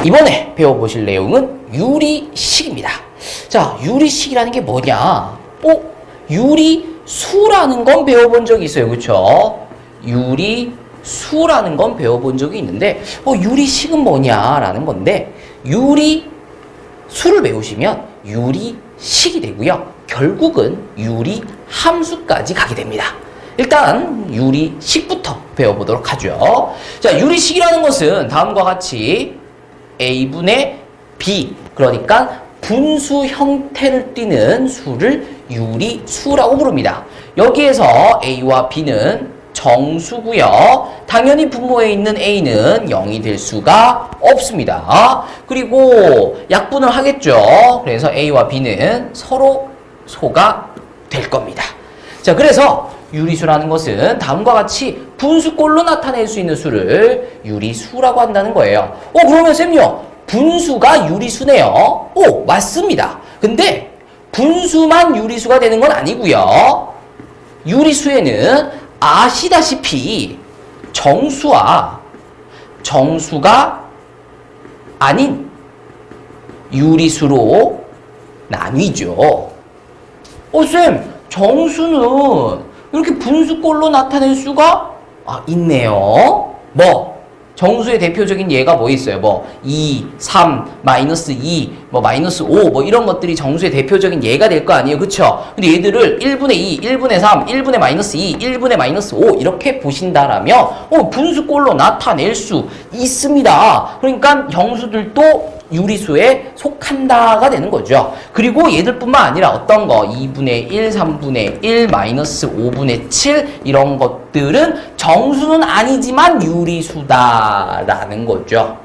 이번에 배워보실 내용은 유리식입니다. 자, 유리식이라는 게 뭐냐? 유리수라는 건 배워본 적이 있어요. 그쵸? 유리수라는 건 배워본 적이 있는데, 유리식은 뭐냐라는 건데, 유리수를 배우시면 유리식이 되고요. 결국은 유리함수까지 가게 됩니다. 일단 유리식부터 배워보도록 하죠. 자, 유리식이라는 것은 다음과 같이 A분의 B, 그러니까 분수 형태를 띠는 수를 유리수라고 부릅니다. 여기에서 A와 B는 정수고요. 당연히 분모에 있는 A는 0이 될 수가 없습니다. 그리고 약분을 하겠죠. 그래서 A와 B는 서로 소가 될 겁니다. 자, 그래서 유리수라는 것은 다음과 같이 분수꼴로 나타낼 수 있는 수를 유리수라고 한다는 거예요. 그러면 쌤요, 분수가 유리수네요. 맞습니다. 근데 분수만 유리수가 되는 건 아니고요. 유리수에는 아시다시피 정수와 정수가 아닌 유리수로 나뉘죠. 쌤, 정수는 이렇게 분수꼴로 나타낼 수가 있네요. 정수의 대표적인 예가 뭐 있어요? 2, 3, 마이너스 2, 마이너스 5, 이런 것들이 정수의 대표적인 예가 될 거 아니에요? 그쵸? 근데 얘들을 1분의 2, 1분의 3, 1분의 마이너스 2, 1분의 마이너스 5 이렇게 보신다라면, 분수꼴로 나타낼 수 있습니다. 그러니까 정수들도 유리수에 속한다가 되는 거죠. 그리고 얘들뿐만 아니라 어떤 거 2분의 1, 3분의 1, 마이너스 5분의 7 이런 것들은 정수는 아니지만 유리수다라는 거죠.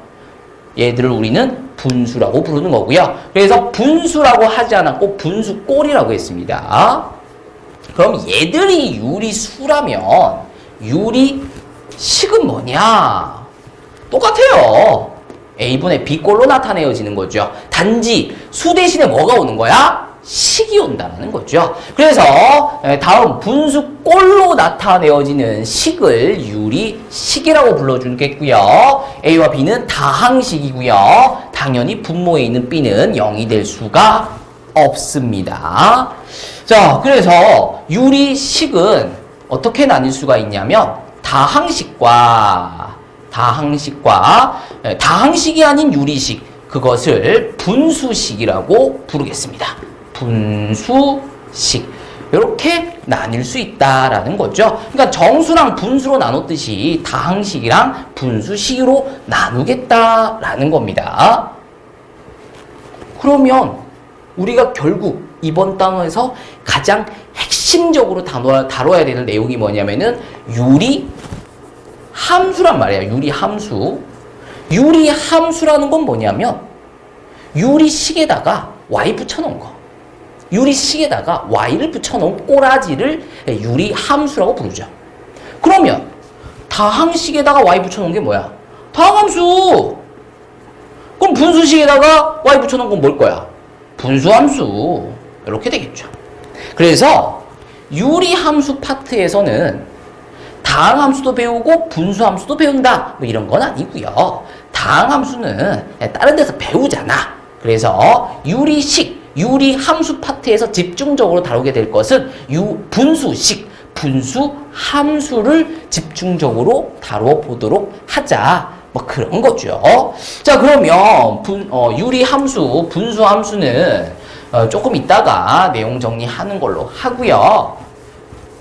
얘들을 우리는 분수라고 부르는 거고요. 그래서 분수라고 하지 않았고 분수꼴이라고 했습니다. 그럼 얘들이 유리수라면 유리식은 뭐냐? 똑같아요. A분의 B꼴로 나타내어지는 거죠. 단지 수 대신에 뭐가 오는 거야? 식이 온다는 거죠. 그래서 다음 분수꼴로 나타내어지는 식을 유리식이라고 불러주겠고요. A와 B는 다항식이고요. 당연히 분모에 있는 B는 0이 될 수가 없습니다. 자, 그래서 유리식은 어떻게 나뉠 수가 있냐면 다항식이 아닌 유리식, 그것을 분수식이라고 부르겠습니다. 분수식. 이렇게 나뉠 수 있다라는 거죠. 그러니까 정수랑 분수로 나눴듯이 다항식이랑 분수식으로 나누겠다라는 겁니다. 그러면 우리가 결국 이번 단원에서 가장 핵심적으로 다뤄야 되는 내용이 뭐냐면은 유리함수란 말이에요. 유리함수라는 건 뭐냐면 유리식에다가 y 붙여놓은 거. 유리식에다가 y를 붙여놓은 꼬라지를 유리함수라고 부르죠. 그러면 다항식에다가 y 붙여놓은 게 뭐야? 다항함수. 그럼 분수식에다가 y 붙여놓은 건 뭘 거야? 분수함수. 이렇게 되겠죠. 그래서 유리함수 파트에서는 다항함수도 배우고 분수함수도 배운다, 이런 건 아니고요. 다항함수는 다른 데서 배우잖아. 그래서 유리함수 파트에서 집중적으로 다루게 될 것은 분수함수를 집중적으로 다뤄보도록 하자. 그런 거죠. 자, 그러면 유리함수, 분수함수는 조금 이따가 내용 정리하는 걸로 하고요.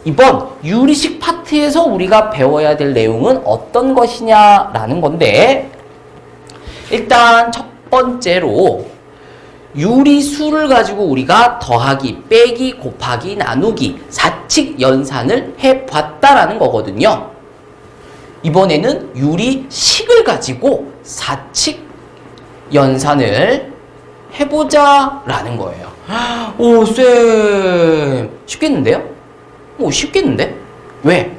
이번 유리식 파트에서 우리가 배워야 될 내용은 어떤 것이냐라는 건데, 일단 첫 번째로 유리수를 가지고 우리가 더하기, 빼기, 곱하기, 나누기, 사칙 연산을 해봤다라는 거거든요. 이번에는 유리식을 가지고 사칙 연산을 해보자라는 거예요. 쌤, 쉽겠는데요? 쉽겠는데? 왜?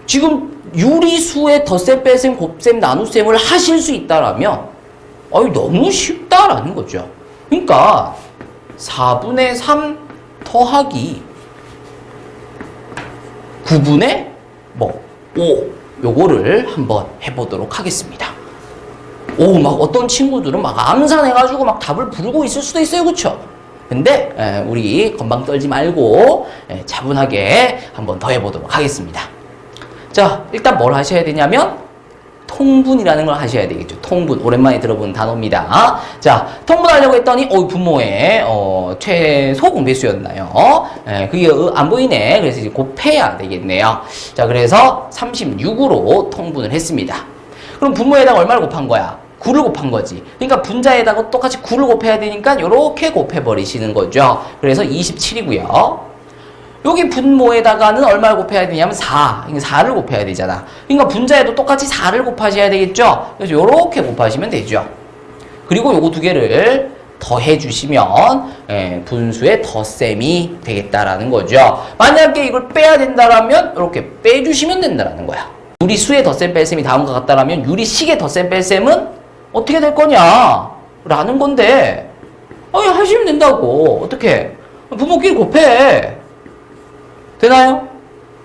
지금 유리수의 덧셈, 뺄셈, 곱셈, 나눗셈을 하실 수 있다라면 너무 쉽다라는 거죠. 그러니까 4분의 3 더하기 9분의 5 요거를 한번 해보도록 하겠습니다. 막 어떤 친구들은 막 암산해가지고 막 답을 부르고 있을 수도 있어요. 그쵸? 근데 우리 건방 떨지 말고 차분하게 한번 더 해보도록 하겠습니다. 자, 일단 뭘 하셔야 되냐면 통분이라는 걸 하셔야 되겠죠. 통분. 오랜만에 들어본 단어입니다. 자, 통분하려고 했더니 분모의 최소 공배수였나요? 그게 안 보이네. 그래서 이제 곱해야 되겠네요. 자, 그래서 36으로 통분을 했습니다. 그럼 분모에다가 얼마를 곱한 거야? 9를 곱한 거지. 그러니까 분자에다가 똑같이 9를 곱해야 되니까 이렇게 곱해버리시는 거죠. 그래서 27이고요. 여기 분모에다가는 얼마를 곱해야 되냐면 4. 그러니까 4를 곱해야 되잖아. 그러니까 분자에도 똑같이 4를 곱하셔야 되겠죠. 그래서 이렇게 곱하시면 되죠. 그리고 요거 두 개를 더해 주시면 분수의 덧셈이 되겠다라는 거죠. 만약에 이걸 빼야 된다라면 이렇게 빼주시면 된다라는 거야. 유리수의 덧셈 뺄셈이 다음과 같다라면 유리식의 덧셈 뺄셈은 어떻게 될 거냐? 라는 건데 하시면 된다고. 어떻게? 분모끼리 곱해. 되나요?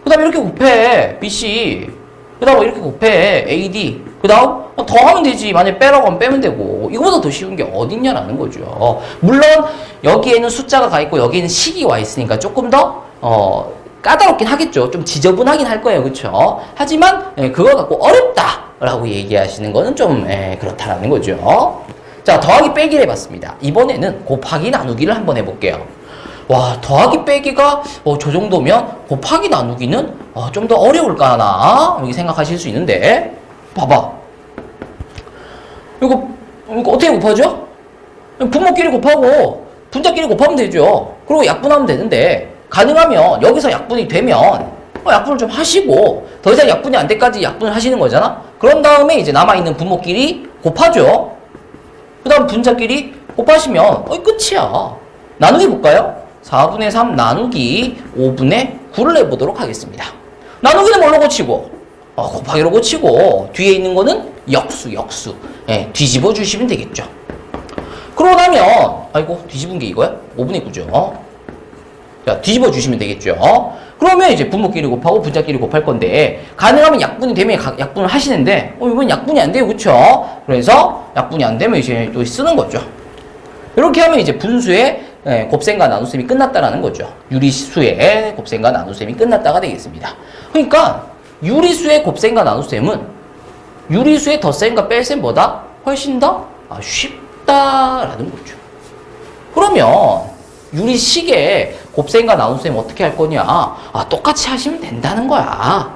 그 다음에 이렇게 곱해. BC. 그 다음 이렇게 곱해. AD. 그 다음 더 하면 되지. 만약에 빼라고 하면 빼면 되고. 이거보다 더 쉬운 게 어딨냐라는 거죠. 물론 여기에는 숫자가 가 있고 여기에는 식이 와 있으니까 조금 더 까다롭긴 하겠죠. 좀 지저분하긴 할 거예요. 그쵸? 하지만 그거 갖고 어렵다라고 얘기하시는 거는 좀 그렇다라는 거죠. 자, 더하기 빼기를 해봤습니다. 이번에는 곱하기 나누기를 한번 해볼게요. 와, 더하기 빼기가 저 정도면 곱하기 나누기는 좀 더 어려울까나 여기 생각하실 수 있는데 봐봐. 이거 어떻게 곱하죠? 분모끼리 곱하고 분자끼리 곱하면 되죠. 그리고 약분하면 되는데 가능하면 여기서 약분이 되면 약분을 좀 하시고 더 이상 약분이 안 때까지 약분을 하시는 거잖아. 그런 다음에 이제 남아있는 분모끼리 곱하죠. 그 다음 분자끼리 곱하시면 끝이야. 나누기 볼까요? 4분의 3 나누기 5분의 9를 내보도록 하겠습니다. 나누기는 뭘로 고치고? 곱하기로 고치고 뒤에 있는 거는 역수. 뒤집어 주시면 되겠죠. 그러고 나면 뒤집은 게 이거야? 5분의 9죠. 자, 뒤집어 주시면 되겠죠. 그러면 이제 분모끼리 곱하고 분자끼리 곱할 건데 가능하면 약분이 되면 약분을 하시는데 이건 약분이 안 돼요. 그쵸? 그래서 약분이 안 되면 이제 또 쓰는 거죠. 이렇게 하면 이제 분수의 곱셈과 나눗셈이 끝났다라는 거죠. 유리수의 곱셈과 나눗셈이 끝났다가 되겠습니다. 그러니까 유리수의 곱셈과 나눗셈은 유리수의 덧셈과 뺄셈보다 훨씬 더 쉽다라는 거죠. 그러면 유리식의 곱셈과 나눗셈 어떻게 할 거냐? 똑같이 하시면 된다는 거야.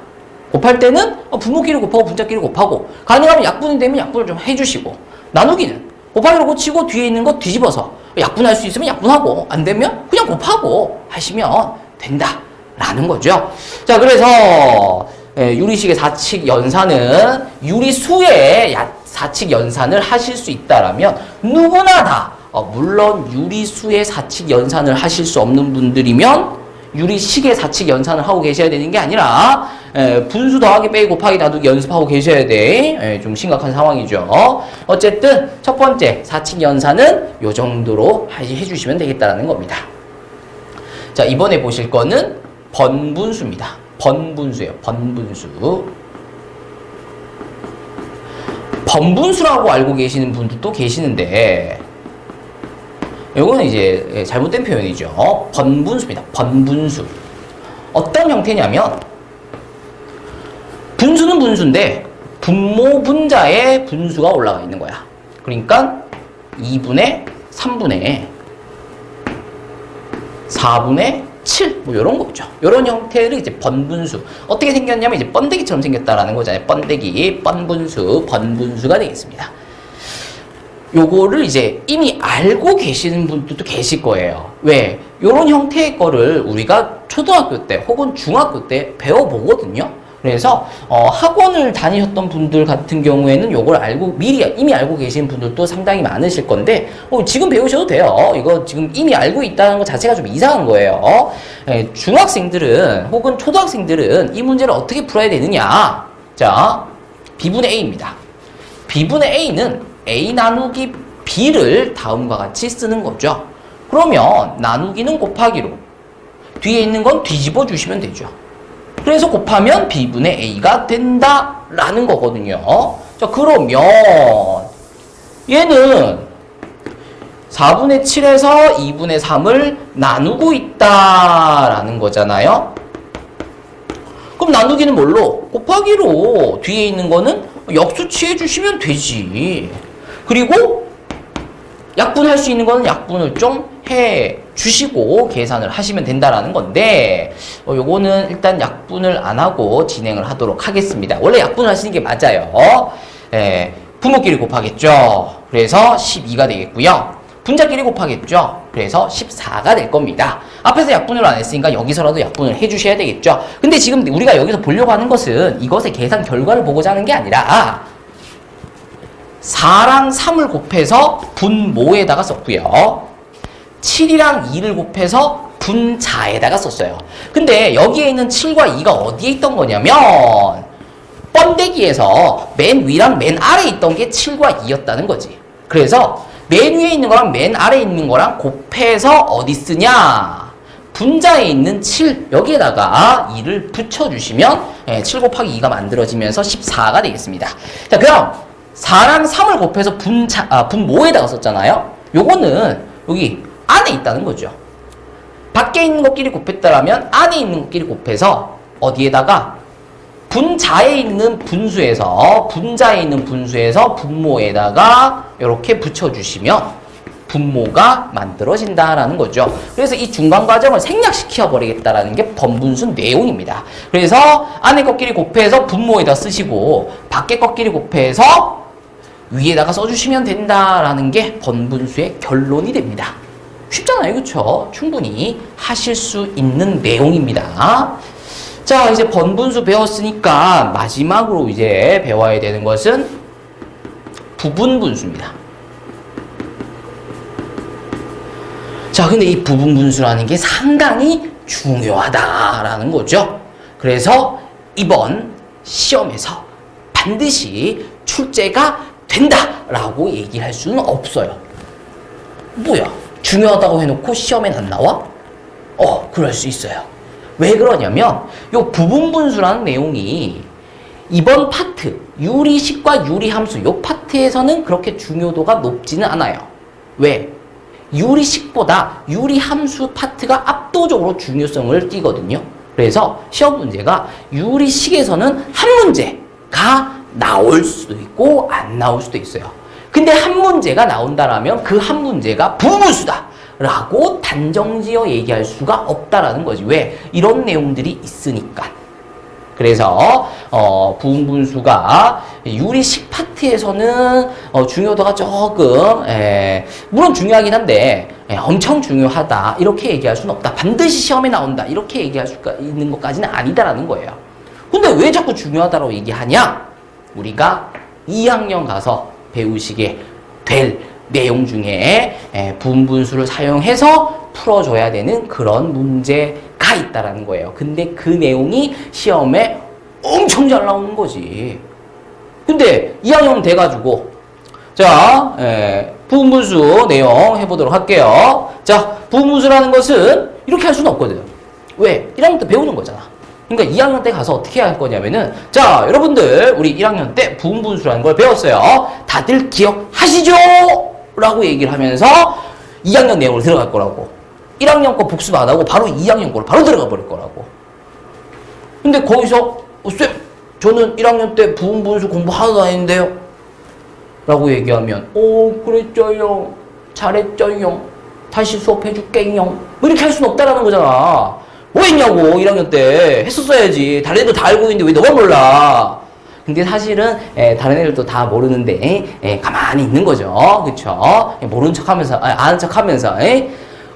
곱할 때는 분모끼리 곱하고 분자끼리 곱하고 가능하면 약분이 되면 약분을 좀 해주시고 나누기는 곱하기로 고치고 뒤에 있는 거 뒤집어서 약분할 수 있으면 약분하고 안 되면 그냥 곱하고 하시면 된다라는 거죠. 자, 그래서 유리식의 사칙 연산은 유리수의 사칙 연산을 하실 수 있다라면 누구나 다 물론 유리수의 사칙 연산을 하실 수 없는 분들이면 유리식의 사칙 연산을 하고 계셔야 되는 게 아니라 분수 더하기 빼기 곱하기 나누기 연습하고 계셔야 돼. 좀 심각한 상황이죠. 어쨌든 첫 번째 사칙 연산은 요 정도로 해주시면 되겠다라는 겁니다. 자, 이번에 보실 거는 번분수입니다. 번분수예요. 번분수. 번분수라고 알고 계시는 분들도 계시는데 이거는 이제 잘못된 표현이죠. 번분수입니다. 번분수. 어떤 형태냐면 분수는 분수인데 분모 분자에 분수가 올라가 있는 거야. 그러니까 2분의 3분의 4분의 7 뭐 이런 거죠. 이런 형태를 이제 번분수. 어떻게 생겼냐면 이제 번데기처럼 생겼다라는 거잖아요. 번데기, 번분수, 번분수가 되겠습니다. 요거를 이제 이미 알고 계시는 분들도 계실 거예요. 왜? 요런 형태의 거를 우리가 초등학교 때 혹은 중학교 때 배워보거든요. 그래서 학원을 다니셨던 분들 같은 경우에는 요걸 알고 이미 알고 계신 분들도 상당히 많으실 건데 지금 배우셔도 돼요. 이거 지금 이미 알고 있다는 것 자체가 좀 이상한 거예요. 중학생들은 혹은 초등학생들은 이 문제를 어떻게 풀어야 되느냐? 자, B분의 A입니다. B분의 A는 A 나누기 B를 다음과 같이 쓰는 거죠. 그러면 나누기는 곱하기로 뒤에 있는 건 뒤집어 주시면 되죠. 그래서 곱하면 B분의 A가 된다라는 거거든요. 자, 그러면 얘는 4분의 7에서 2분의 3을 나누고 있다라는 거잖아요. 그럼 나누기는 뭘로? 곱하기로. 뒤에 있는 거는 역수치해 주시면 되지. 그리고 약분할 수 있는 거는 약분을 좀 해 주시고 계산을 하시면 된다라는 건데 요거는 일단 약분을 안 하고 진행을 하도록 하겠습니다. 원래 약분을 하시는 게 맞아요. 부모끼리 곱하겠죠. 그래서 12가 되겠고요. 분자끼리 곱하겠죠. 그래서 14가 될 겁니다. 앞에서 약분을 안 했으니까 여기서라도 약분을 해주셔야 되겠죠. 근데 지금 우리가 여기서 보려고 하는 것은 이것의 계산 결과를 보고자 하는 게 아니라 4랑 3을 곱해서 분모에다가 썼고요. 7이랑 2를 곱해서 분자에다가 썼어요. 근데 여기에 있는 7과 2가 어디에 있던 거냐면 번데기에서 맨 위랑 맨 아래에 있던 게 7과 2였다는 거지. 그래서 맨 위에 있는 거랑 맨 아래에 있는 거랑 곱해서 어디 쓰냐? 분자에 있는 7 여기에다가 2를 붙여주시면 7 곱하기 2가 만들어지면서 14가 되겠습니다. 자, 그럼 4랑 3을 곱해서 분모에다가 썼잖아요. 요거는 여기 안에 있다는 거죠. 밖에 있는 것끼리 곱했다라면 안에 있는 것끼리 곱해서 어디에다가 분자에 있는 분수에서 분모에다가 이렇게 붙여주시면 분모가 만들어진다라는 거죠. 그래서 이 중간 과정을 생략시켜 버리겠다라는 게 번분수 내용입니다. 그래서 안에 것끼리 곱해서 분모에다 쓰시고 밖에 것끼리 곱해서 위에다가 써주시면 된다라는 게 번분수의 결론이 됩니다. 쉽잖아요, 그렇죠? 충분히 하실 수 있는 내용입니다. 자, 이제 번분수 배웠으니까 마지막으로 이제 배워야 되는 것은 부분분수입니다. 자, 근데 이 부분분수라는 게 상당히 중요하다라는 거죠. 그래서 이번 시험에서 반드시 출제가 된다라고 얘기할 수는 없어요. 뭐야? 중요하다고 해놓고 시험엔 안 나와? 그럴 수 있어요. 왜 그러냐면 요 부분분수라는 내용이 이번 파트 유리식과 유리함수 요 파트에서는 그렇게 중요도가 높지는 않아요. 왜? 유리식보다 유리함수 파트가 압도적으로 중요성을 띠거든요. 그래서 시험 문제가 유리식에서는 한 문제가 나올 수도 있고 안 나올 수도 있어요. 근데 한 문제가 나온다라면 그 한 문제가 부분분수다 라고 단정지어 얘기할 수가 없다라는 거지. 왜? 이런 내용들이 있으니까. 그래서 부분분수가 유리식 파트에서는 중요도가 조금 물론 중요하긴 한데 엄청 중요하다 이렇게 얘기할 수는 없다. 반드시 시험에 나온다 이렇게 얘기할 수가 있는 것까지는 아니다라는 거예요. 근데 왜 자꾸 중요하다고 얘기하냐? 우리가 2학년 가서 배우시게 될 내용 중에 부분분수를 사용해서 풀어줘야 되는 그런 문제가 있다라는 거예요. 근데 그 내용이 시험에 엄청 잘 나오는 거지. 근데 2학년 돼가지고 자 부분분수 내용 해보도록 할게요. 자, 부분분수라는 것은 이렇게 할 수는 없거든. 왜? 1학년 때 배우는 거잖아. 그러니까 2학년 때 가서 어떻게 할 거냐면은 자, 여러분들 우리 1학년 때 부분분수라는 걸 배웠어요. 다들 기억하시죠? 라고 얘기를 하면서 2학년 내용으로 들어갈 거라고. 1학년 거 복습 안 하고 바로 2학년 거로 바로 들어가 버릴 거라고. 근데 거기서 쌤, 저는 1학년 때 부분분수 공부 하나도 안 했는데요? 라고 얘기하면 그랬죠요. 잘했죠요. 다시 수업해줄게요. 뭐 이렇게 할 수는 없다라는 거잖아. 뭐 했냐고 1학년 때 했었어야지. 다른 애들 다 알고 있는데 왜 너만 몰라? 근데 사실은 다른 애들도 다 모르는데 가만히 있는 거죠. 그쵸? 모르는 척하면서 아는 척하면서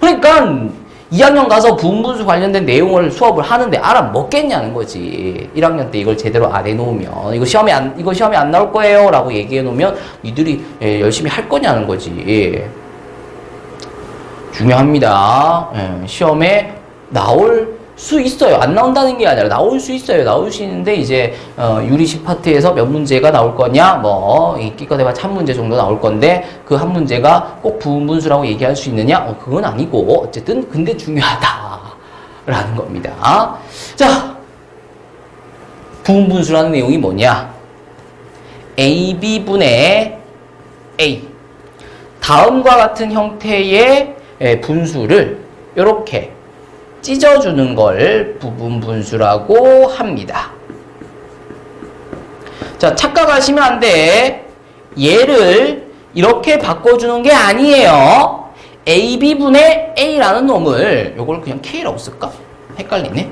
그러니까 2학년 가서 부분분수 관련된 내용을 수업을 하는데 알아먹겠냐는 거지. 1학년 때 이걸 제대로 안 해놓으면 이거 시험에 안 나올 거예요 라고 얘기해 놓으면 니들이 열심히 할 거냐는 거지. 중요합니다. 시험에 나올 수 있어요. 안 나온다는 게 아니라 나올 수 있어요. 나올 수 있는데 이제 유리식 파트에서 몇 문제가 나올 거냐, 뭐 기껏해봤자 한 문제 정도 나올 건데 그 한 문제가 꼭 부분분수라고 얘기할 수 있느냐? 그건 아니고 어쨌든 근데 중요하다라는 겁니다. 자, 부분분수라는 내용이 뭐냐? AB분의 A 다음과 같은 형태의 분수를 이렇게 찢어주는 걸 부분 분수라고 합니다. 자, 착각하시면 안 돼. 얘를 이렇게 바꿔주는 게 아니에요. AB분의 A라는 놈을, 요걸 그냥 K라고 쓸까? 헷갈리네.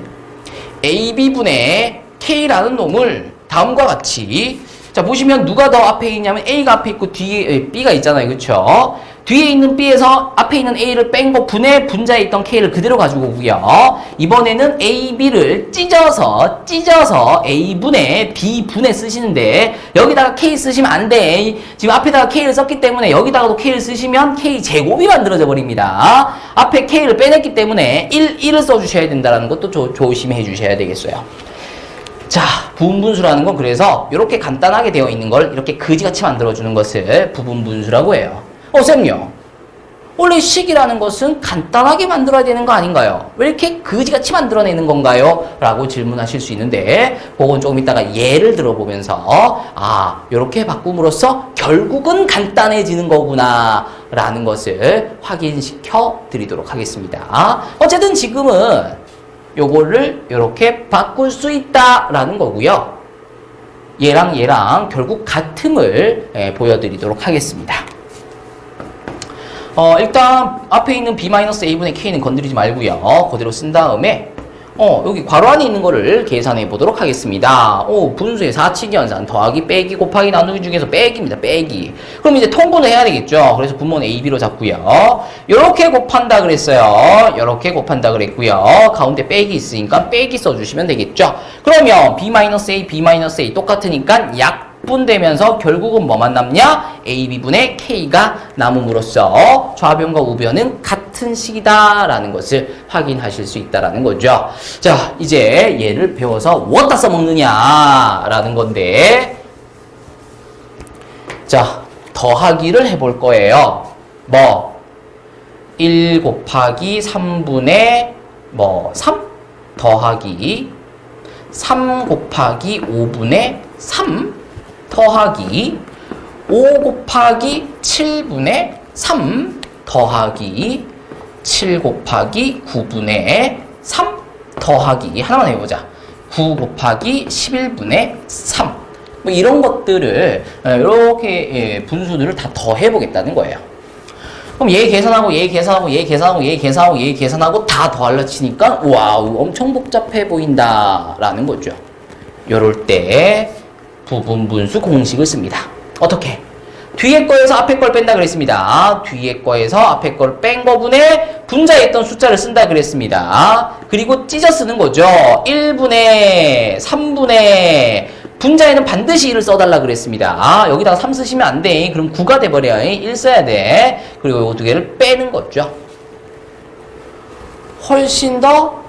AB분의 K라는 놈을 다음과 같이, 자, 보시면 누가 더 앞에 있냐면 A가 앞에 있고 뒤에 B가 있잖아요. 그쵸? 뒤에 있는 B에서 앞에 있는 A를 뺀 거 분의 분자에 있던 K를 그대로 가지고 오고요. 이번에는 A, B를 찢어서 A분의 B분에 쓰시는데 여기다가 K 쓰시면 안 돼. 지금 앞에다가 K를 썼기 때문에 여기다가도 K를 쓰시면 K제곱이 만들어져 버립니다. 앞에 K를 빼냈기 때문에 1을 써주셔야 된다는 것도 조심해 주셔야 되겠어요. 자, 부분분수라는 건 그래서 이렇게 간단하게 되어 있는 걸 이렇게 그지같이 만들어주는 것을 부분분수라고 해요. 쌤요. 원래 식이라는 것은 간단하게 만들어야 되는 거 아닌가요? 왜 이렇게 그지같이 만들어내는 건가요? 라고 질문하실 수 있는데 그건 조금 이따가 예를 들어보면서 이렇게 바꿈으로써 결국은 간단해지는 거구나 라는 것을 확인시켜 드리도록 하겠습니다. 어쨌든 지금은 요거를 이렇게 바꿀 수 있다라는 거고요. 얘랑 결국 같음을 보여드리도록 하겠습니다. 일단 앞에 있는 B-A분의 K는 건드리지 말고요. 그대로 쓴 다음에 여기 괄호 안에 있는 거를 계산해 보도록 하겠습니다. 분수의 사칙연산 더하기 빼기 곱하기 나누기 중에서 빼기입니다. 빼기. 그럼 이제 통분을 해야 되겠죠. 그래서 분모는 A, B로 잡고요. 요렇게 곱한다 그랬어요. 요렇게 곱한다 그랬고요. 가운데 빼기 있으니까 빼기 써주시면 되겠죠. 그러면 B-A, B-A 똑같으니까 약분되면서 결국은 뭐만 남냐? AB분의 K가 남음으로써 좌변과 우변은 같은 식이다라는 것을 확인하실 수 있다라는 거죠. 자, 이제 얘를 배워서 무엇다 써먹느냐라는 건데, 자, 더하기를 해볼 거예요. 1 곱하기 3분의 3 더하기 3 곱하기 5분의 3 더하기 5 곱하기 7분의 3 더하기 7 곱하기 9분의 3 더하기 하나만 해보자. 9 곱하기 11분의 3 이런 것들을 이렇게 분수들을 다 더해보겠다는 거예요. 그럼 얘 계산하고 다 더하려 치니까 와우 엄청 복잡해 보인다라는 거죠. 요럴 때 부분분수 공식을 씁니다. 어떻게? 뒤에 거에서 앞에 걸 뺀다 그랬습니다. 뒤에 거에서 앞에 걸 뺀 거분에 분자에 있던 숫자를 쓴다 그랬습니다. 그리고 찢어 쓰는 거죠. 1분의 3분의 분자에는 반드시 1을 써달라 그랬습니다. 여기다가 3 쓰시면 안 돼. 그럼 9가 돼버려요. 1 써야 돼. 그리고 요 두 개를 빼는 거죠. 훨씬 더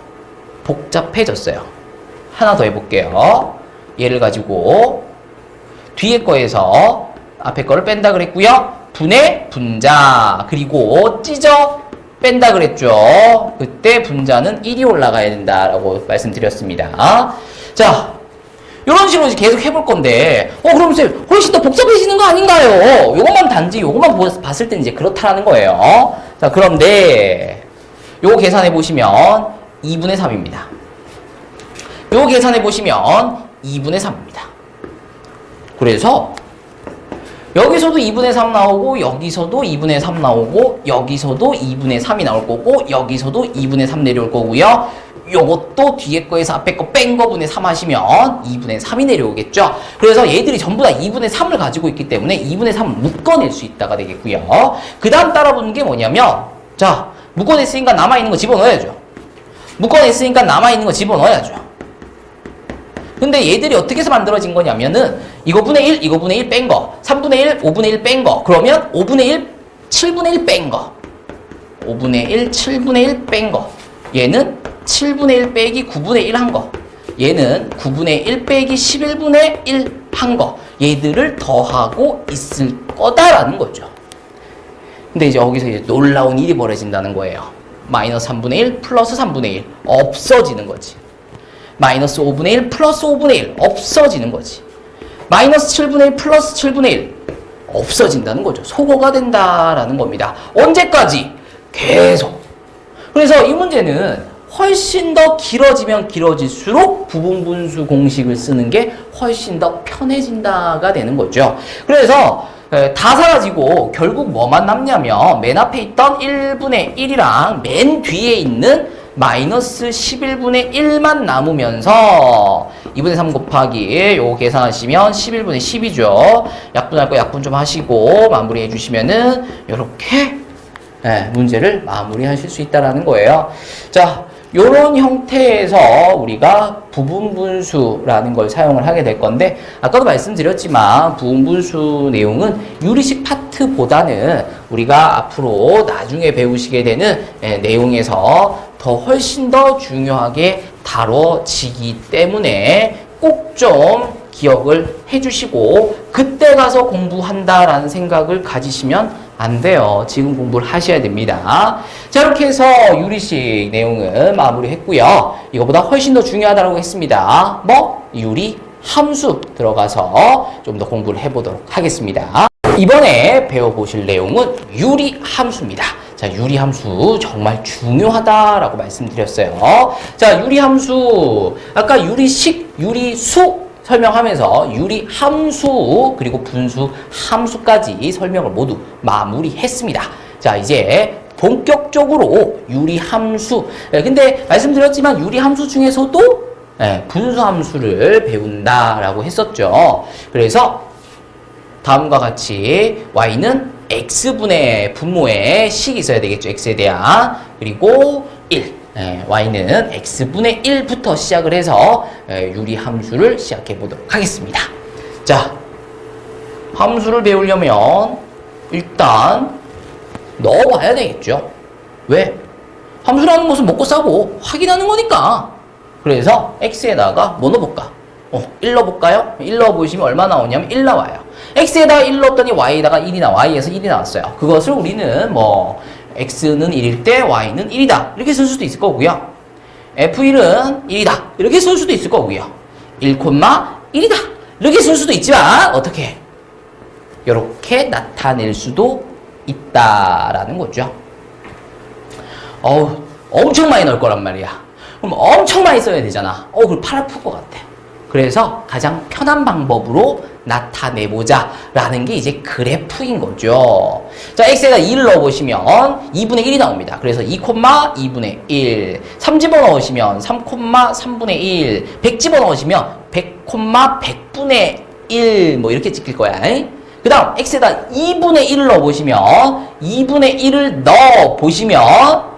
복잡해졌어요. 하나 더 해볼게요. 얘를 가지고 뒤에 거에서 앞에 거를 뺀다 그랬고요. 분의 분자 그리고 찢어 뺀다 그랬죠. 그때 분자는 1이 올라가야 된다라고 말씀드렸습니다. 자, 이런 식으로 계속 해볼 건데 그럼 쌤 훨씬 더 복잡해지는 거 아닌가요? 요것만 봤을 때 이제 그렇다라는 거예요. 자, 그런데 요거 계산해 보시면 2분의 3입니다. 요거 계산해 보시면 2분의 3입니다. 그래서 여기서도 2분의 3 나오고 여기서도 2분의 3 나오고 여기서도 2분의 3이 나올 거고 여기서도 2분의 3 내려올 거고요. 요것도 뒤에 거에서 앞에 거 뺀 거분의 3 하시면 2분의 3이 내려오겠죠. 그래서 얘들이 전부 다 2분의 3을 가지고 있기 때문에 2분의 3을 묶어낼 수 있다가 되겠고요. 그 다음 따라붙는 게 뭐냐면 자, 묶어냈으니까 남아있는 거 집어넣어야죠. 근데 얘들이 어떻게 해서 만들어진 거냐면은 이거 분의 1, 이거 분의 1 뺀 거 3분의 1, 5분의 1 뺀 거 그러면 5분의 1, 7분의 1 뺀 거 5분의 1, 7분의 1 뺀 거 얘는 7분의 1 빼기 9분의 1 한 거 얘는 9분의 1 빼기 11분의 1 한 거 얘들을 더하고 있을 거다라는 거죠. 근데 이제 여기서 이제 놀라운 일이 벌어진다는 거예요. 마이너스 3분의 1 플러스 3분의 1 없어지는 거지. 마이너스 5분의 1 플러스 5분의 1 없어지는 거지. 마이너스 7분의 1 플러스 7분의 1 없어진다는 거죠. 소거가 된다라는 겁니다. 언제까지? 계속. 그래서 이 문제는 훨씬 더 길어지면 길어질수록 부분분수 공식을 쓰는 게 훨씬 더 편해진다가 되는 거죠. 그래서 다 사라지고 결국 뭐만 남냐면 맨 앞에 있던 1분의 1이랑 맨 뒤에 있는 마이너스 11분의 1만 남으면서 2분의 3 곱하기 요거 계산하시면 11분의 10이죠. 약분할 거 약분 좀 하시고 마무리해 주시면은 요렇게 문제를 마무리하실 수 있다라는 거예요. 자, 요런 형태에서 우리가 부분분수라는 걸 사용을 하게 될 건데, 아까도 말씀드렸지만 부분분수 내용은 유리식 파트보다는 우리가 앞으로 나중에 배우시게 되는 내용에서 더 훨씬 더 중요하게 다뤄지기 때문에 꼭 좀 기억을 해주시고 그때 가서 공부한다라는 생각을 가지시면 안 돼요. 지금 공부를 하셔야 됩니다. 자, 이렇게 해서 유리식 내용은 마무리했고요. 이거보다 훨씬 더 중요하다고 했습니다. 뭐? 유리 함수 들어가서 좀 더 공부를 해보도록 하겠습니다. 이번에 배워보실 내용은 유리 함수입니다. 자, 유리 함수 정말 중요하다라고 말씀드렸어요. 자, 유리 함수 아까 유리식, 유리수 설명하면서 유리 함수 그리고 분수 함수까지 설명을 모두 마무리했습니다. 자, 이제 본격적으로 유리 함수. 근데 말씀드렸지만 유리 함수 중에서도 분수 함수를 배운다라고 했었죠. 그래서 다음과 같이 y는 x분의 분모의 식이 있어야 되겠죠. x에 대한. 그리고 1. y는 x분의 1부터 시작을 해서 유리 함수를 시작해 보도록 하겠습니다. 자, 함수를 배우려면 일단 넣어봐야 되겠죠. 왜? 함수라는 것은 먹고 싸고 확인하는 거니까. 그래서 x에다가 뭐 넣어볼까? 1 넣어볼까요? 1 넣어보시면 얼마 나오냐면 1 나와요. x에다가 1 넣었더니 y에다가 1이 나와. y에서 1이 나왔어요. 그것을 우리는 뭐 x는 1일 때 y는 1이다. 이렇게 쓸 수도 있을 거고요. f1은 1이다. 이렇게 쓸 수도 있을 거고요. 1,1이다. 이렇게 쓸 수도 있지만 어떻게? 이렇게 나타낼 수도 있다라는 거죠. 엄청 많이 넣을 거란 말이야. 그럼 엄청 많이 써야 되잖아. 그럼 팔 아플 것 같아. 그래서 가장 편한 방법으로 나타내보자 라는 게 이제 그래프인 거죠. 자, x에다 2를 넣어보시면 2분의 1이 나옵니다. 그래서 2,2분의 1. 3 집어넣으시면 3,3분의 1. 100 집어넣으시면 100,100분의 1. 뭐 이렇게 찍힐 거야. 그 다음 x에다 2분의 1을 넣어보시면 2분의 1을 넣어보시면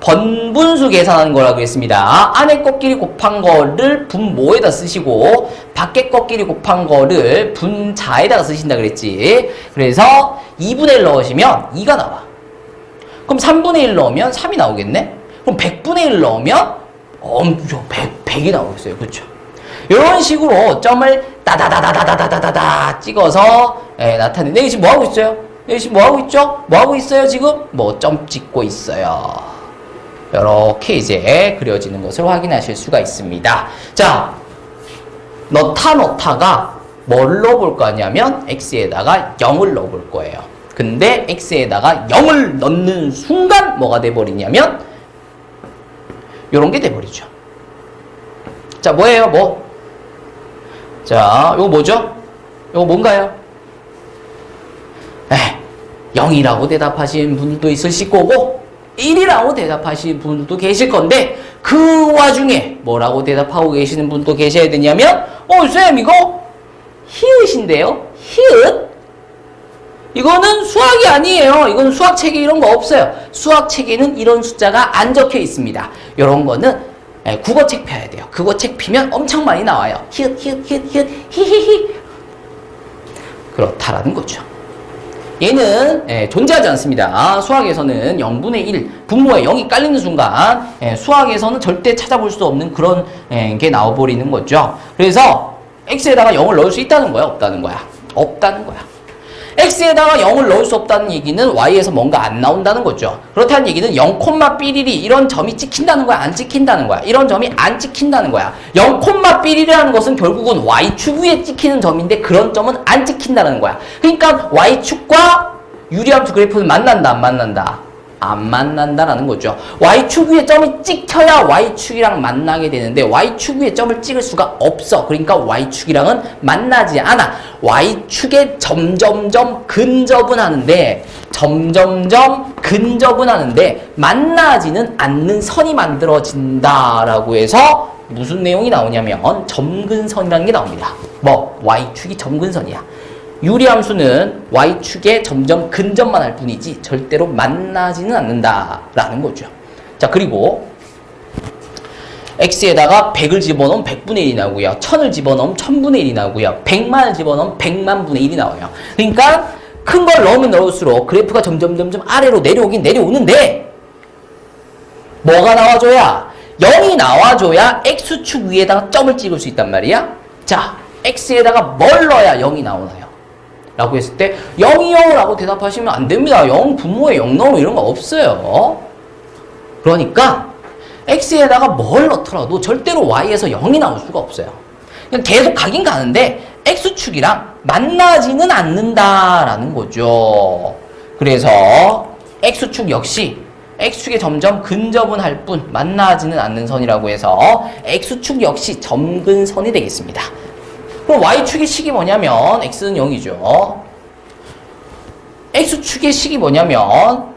번분수 계산하는 거라고 했습니다. 안에 것끼리 곱한 거를 분모에다 쓰시고 밖에 것끼리 곱한 거를 분자에다가 쓰신다 그랬지. 그래서 2분의 1 넣으시면 2가 나와. 그럼 3분의 1 넣으면 3이 나오겠네? 그럼 100분의 1 넣으면 100이 나오겠어요. 그렇죠? 이런 식으로 점을 따다다다다다다다다 찍어서 나타내는. 내가 지금 뭐 하고 있어요? 내가 지금 뭐 하고 있죠? 뭐 하고 있어요 지금? 뭐 점 찍고 있어요. 이렇게 이제 그려지는 것을 확인하실 수가 있습니다. 자, 넣다가 뭘 넣어볼 거냐면 x에다가 0을 넣어볼 거예요. 근데 x에다가 0을 넣는 순간 뭐가 돼버리냐면 요런 게 돼버리죠. 자, 뭐예요? 뭐? 자, 요거 뭐죠? 요거 뭔가요? 0이라고 대답하시는 분들도 있으실 거고 1이라고 대답하시는 분들도 계실 건데 그 와중에 뭐라고 대답하고 계시는 분도 계셔야 되냐면 쌤 이거 히읗인데요. 히읗? 이거는 수학이 아니에요. 이거는 수학책에 이런 거 없어요. 수학책에는 이런 숫자가 안 적혀 있습니다. 이런 거는 국어책 펴야 돼요. 국어책 피면 엄청 많이 나와요. 히읗 히히히 그렇다라는 거죠. 얘는 존재하지 않습니다. 수학에서는 0분의 1, 분모에 0이 깔리는 순간 수학에서는 절대 찾아볼 수 없는 그런 게 나와버리는 거죠. 그래서 x에다가 0을 넣을 수 있다는 거야? 없다는 거야? 없다는 거야. x에다가 0을 넣을 수 없다는 얘기는 y에서 뭔가 안 나온다는 거죠. 그렇다는 얘기는 0, 삐리리 이런 점이 찍힌다는 거야, 안 찍힌다는 거야? 이런 점이 안 찍힌다는 거야. 0, 삐리리라는 것은 결국은 y축 위에 찍히는 점인데 그런 점은 안 찍힌다는 거야. 그러니까 y축과 유리함수 그래프는 만난다, 안 만난다? 안 만난다라는 거죠. y축 위에 점이 찍혀야 y축이랑 만나게 되는데 y축 위에 점을 찍을 수가 없어. 그러니까 y축이랑은 만나지 않아. y축에 점점점 근접은 하는데 만나지는 않는 선이 만들어진다라고 해서 무슨 내용이 나오냐면 점근선이라는 게 나옵니다. 뭐 y축이 점근선이야. 유리함수는 y축에 점점 근접만 할 뿐이지 절대로 만나지는 않는다라는 거죠. 자, 그리고 x에다가 100을 집어넣으면 100분의 1이 나오고요. 1000을 집어넣으면 1000분의 1이 나오고요. 100만을 집어넣으면 100만분의 1이 나와요. 그러니까 큰 걸 넣으면 넣을수록 그래프가 점점 아래로 내려오긴 내려오는데 뭐가 나와줘야? 0이 나와줘야 x축 위에다가 점을 찍을 수 있단 말이야. 자, x에다가 뭘 넣어야 0이 나오나요? 라고 했을 때 0이요 라고 대답하시면 안 됩니다. 0 분모에 0 넣으면 이런 거 없어요. 그러니까 x에다가 뭘 넣더라도 절대로 y에서 0이 나올 수가 없어요. 그냥 계속 가긴 가는데 x축이랑 만나지는 않는다라는 거죠. 그래서 x축 역시 x축에 점점 근접은 할 뿐 만나지는 않는 선이라고 해서 x축 역시 점근선이 되겠습니다. 그럼 y축의 식이 뭐냐면 x는 0이죠. x축의 식이 뭐냐면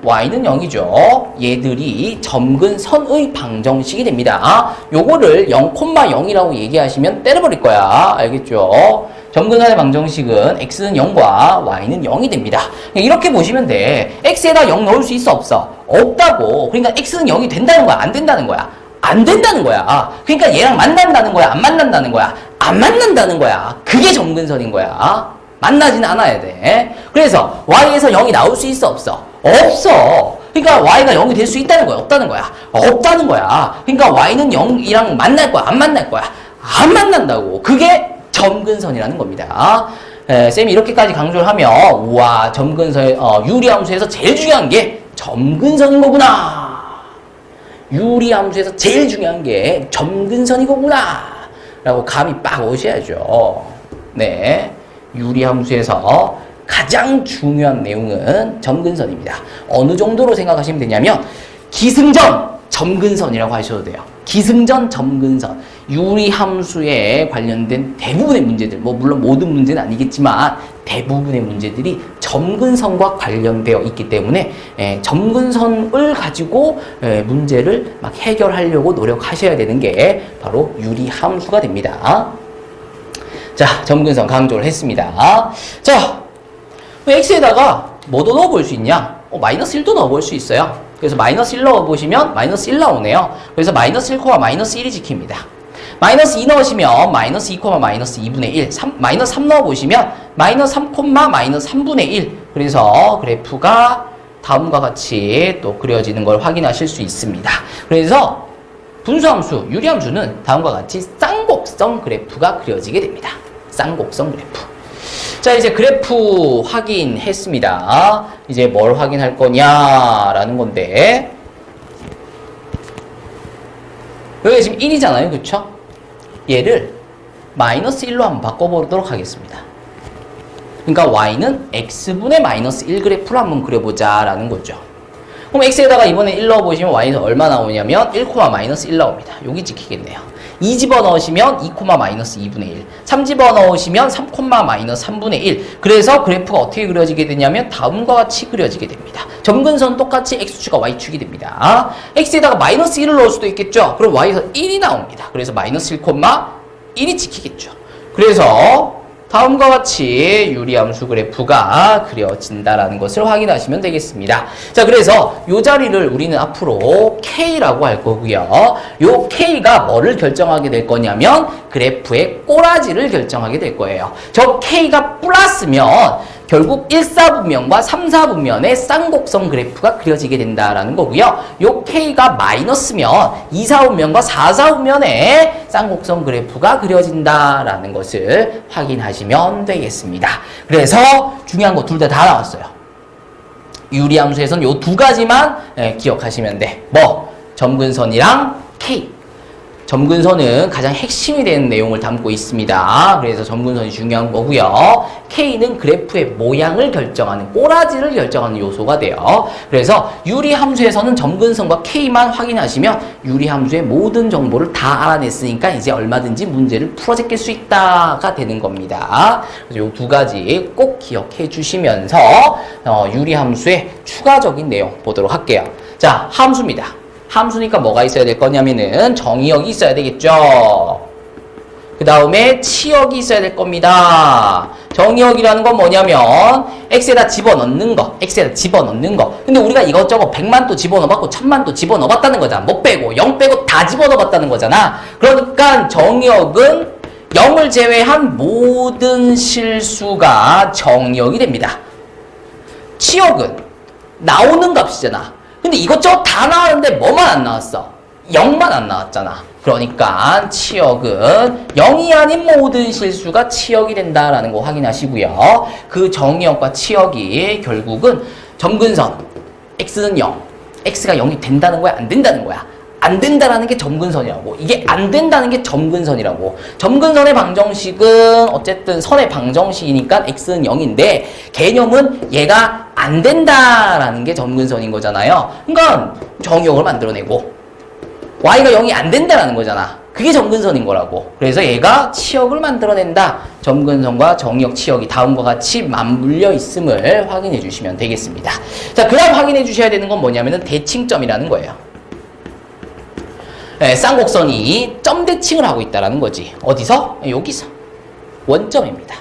y는 0이죠. 얘들이 점근선의 방정식이 됩니다. 요거를 0,0이라고 얘기하시면 때려버릴 거야. 알겠죠? 점근선의 방정식은 x는 0과 y는 0이 됩니다. 이렇게 보시면 돼. x에다 0 넣을 수 있어, 없어? 없다고. 그러니까 x는 0이 된다는 거야, 안 된다는 거야? 안 된다는 거야. 그러니까 얘랑 만난다는 거야, 안 만난다는 거야? 안 만난다는 거야. 그게 점근선인 거야. 만나지는 않아야 돼. 그래서 y에서 0이 나올 수 있어, 없어? 없어. 그러니까 y가 0이 될 수 있다는 거야, 없다는 거야? 없다는 거야. 그러니까 y는 0이랑 만날 거야, 안 만날 거야? 안 만난다고. 그게 점근선이라는 겁니다. 쌤이 이렇게까지 강조를 하면 우와, 점근선, 유리함수에서 제일 중요한 게 점근선인 거구나. 유리함수에서 제일 중요한 게 점근선이거구나 라고 감이 빡 오셔야죠. 네, 유리함수에서 가장 중요한 내용은 점근선입니다. 어느 정도로 생각하시면 되냐면 기승전 점근선이라고 하셔도 돼요. 기승전 점근선. 유리함수에 관련된 대부분의 문제들, 뭐 물론 모든 문제는 아니겠지만 대부분의 문제들이 점근선과 관련되어 있기 때문에 점근선을 가지고 문제를 막 해결하려고 노력하셔야 되는 게 바로 유리함수가 됩니다. 자, 점근선 강조를 했습니다. 자, x에다가 뭐도 넣어볼 수 있냐? 마이너스 1도 넣어볼 수 있어요. 그래서 마이너스 1 넣어보시면 마이너스 1 나오네요. 그래서 마이너스 1, 마이너스 1이 지킵니다. 마이너스 2 넣으시면 마이너스 2, 마이너스 2분의 1. 마이너스 3 넣어보시면 마이너스 3, 마이너스 3분의 1. 그래서 그래프가 다음과 같이 또 그려지는 걸 확인하실 수 있습니다. 그래서 분수함수, 유리함수는 다음과 같이 쌍곡성 그래프가 그려지게 됩니다. 쌍곡성 그래프. 자, 이제 그래프 확인했습니다. 이제 뭘 확인할 거냐라는 건데, 여기가 지금 1이잖아요. 그쵸? 얘를 마이너스 1로 한번 바꿔보도록 하겠습니다. 그러니까 y는 x분의 마이너스 1 그래프를 한번 그려보자 라는 거죠. 그럼 x에다가 이번에 1 넣어보시면 y는 얼마 나오냐면 1, 마이너스 1 나옵니다. 여기 지키겠네요. 2 집어넣으시면 2, 마이너스 2분의 1. 3 집어넣으시면 3, 마이너스 3분의 1. 그래서 그래프가 어떻게 그려지게 되냐면 다음과 같이 그려지게 됩니다. 점근선 똑같이 x축과 y축이 됩니다. x에다가 마이너스 1을 넣을 수도 있겠죠. 그럼 y에서 1이 나옵니다. 그래서 마이너스 1, 1이 지키겠죠. 그래서 다음과 같이 유리함수 그래프가 그려진다라는 것을 확인하시면 되겠습니다. 자, 그래서 이 자리를 우리는 앞으로 K라고 할 거고요. 이 K가 뭐를 결정하게 될 거냐면 그래프의 꼬라지를 결정하게 될 거예요. 저 K가 플러스면 결국 1, 4분면과 3, 4분면의 쌍곡선 그래프가 그려지게 된다라는 거고요. 요 K가 마이너스면 2, 4분면과 4, 4분면의 쌍곡선 그래프가 그려진다라는 것을 확인하시면 되겠습니다. 그래서 중요한 거 둘 다 나왔어요. 유리함수에서는 요 두 가지만 기억하시면 돼. 뭐? 점근선이랑 K. 점근선은 가장 핵심이 되는 내용을 담고 있습니다. 그래서 점근선이 중요한 거고요. K는 그래프의 모양을 결정하는, 꼬라지를 결정하는 요소가 돼요. 그래서 유리함수에서는 점근선과 K만 확인하시면 유리함수의 모든 정보를 다 알아냈으니까 이제 얼마든지 문제를 풀어 제낄 수 있다가 되는 겁니다. 그래서 이 두 가지 꼭 기억해 주시면서 유리함수의 추가적인 내용 보도록 할게요. 자, 함수입니다. 함수니까 뭐가 있어야 될 거냐면은 정의역이 있어야 되겠죠. 그 다음에 치역이 있어야 될 겁니다. 정의역이라는 건 뭐냐면 x에다 집어넣는 거, x에다 집어넣는 거. 근데 우리가 이것저것 100만 또 집어넣어봤고 1000만 또 집어넣어봤다는 거잖아. 못 빼고 0 빼고 다 집어넣어봤다는 거잖아. 그러니까 정의역은 0을 제외한 모든 실수가 정의역이 됩니다. 치역은 나오는 값이잖아. 근데 이것저것 다 나왔는데 뭐만 안 나왔어? 0만 안 나왔잖아. 그러니까 치역은 0이 아닌 모든 실수가 치역이 된다라는 거 확인하시고요. 그 정의역과 치역이 결국은 점근선 x는 0, x가 0이 된다는 거야? 안 된다는 거야? 안 된다라는 게 점근선이라고. 이게 안 된다는 게 점근선이라고. 점근선의 방정식은 어쨌든 선의 방정식이니까 x는 0인데 개념은 얘가 안 된다라는 게 점근선인 거잖아요. 그러니까 정의역을 만들어내고 y가 0이 안 된다라는 거잖아. 그게 점근선인 거라고. 그래서 얘가 치역을 만들어낸다. 점근선과 정의역, 치역이 다음과 같이 맞물려 있음을 확인해 주시면 되겠습니다. 자, 그 다음 확인해 주셔야 되는 건 뭐냐면은 대칭점이라는 거예요. 쌍곡선이 점 대칭을 하고 있다라는 거지. 어디서? 여기서. 원점입니다.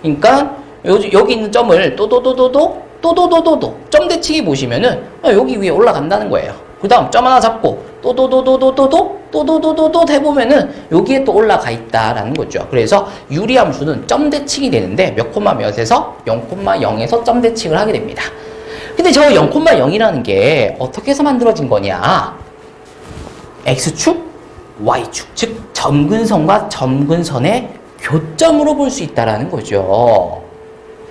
그러니까 여기 있는 점을 또도도도 점 대칭해 보시면은 여기 위에 올라간다는 거예요. 그 다음 점 하나 잡고 또도도도 해보면은 여기에 또 올라가 있다라는 거죠. 그래서 유리함수는 점 대칭이 되는데 몇 콤마 몇에서 0,0에서 점 대칭을 하게 됩니다. 근데 저 0,0이라는 게 어떻게 해서 만들어진 거냐? X축, Y축, 즉 점근선과 점근선의 교점으로 볼 수 있다라는 거죠.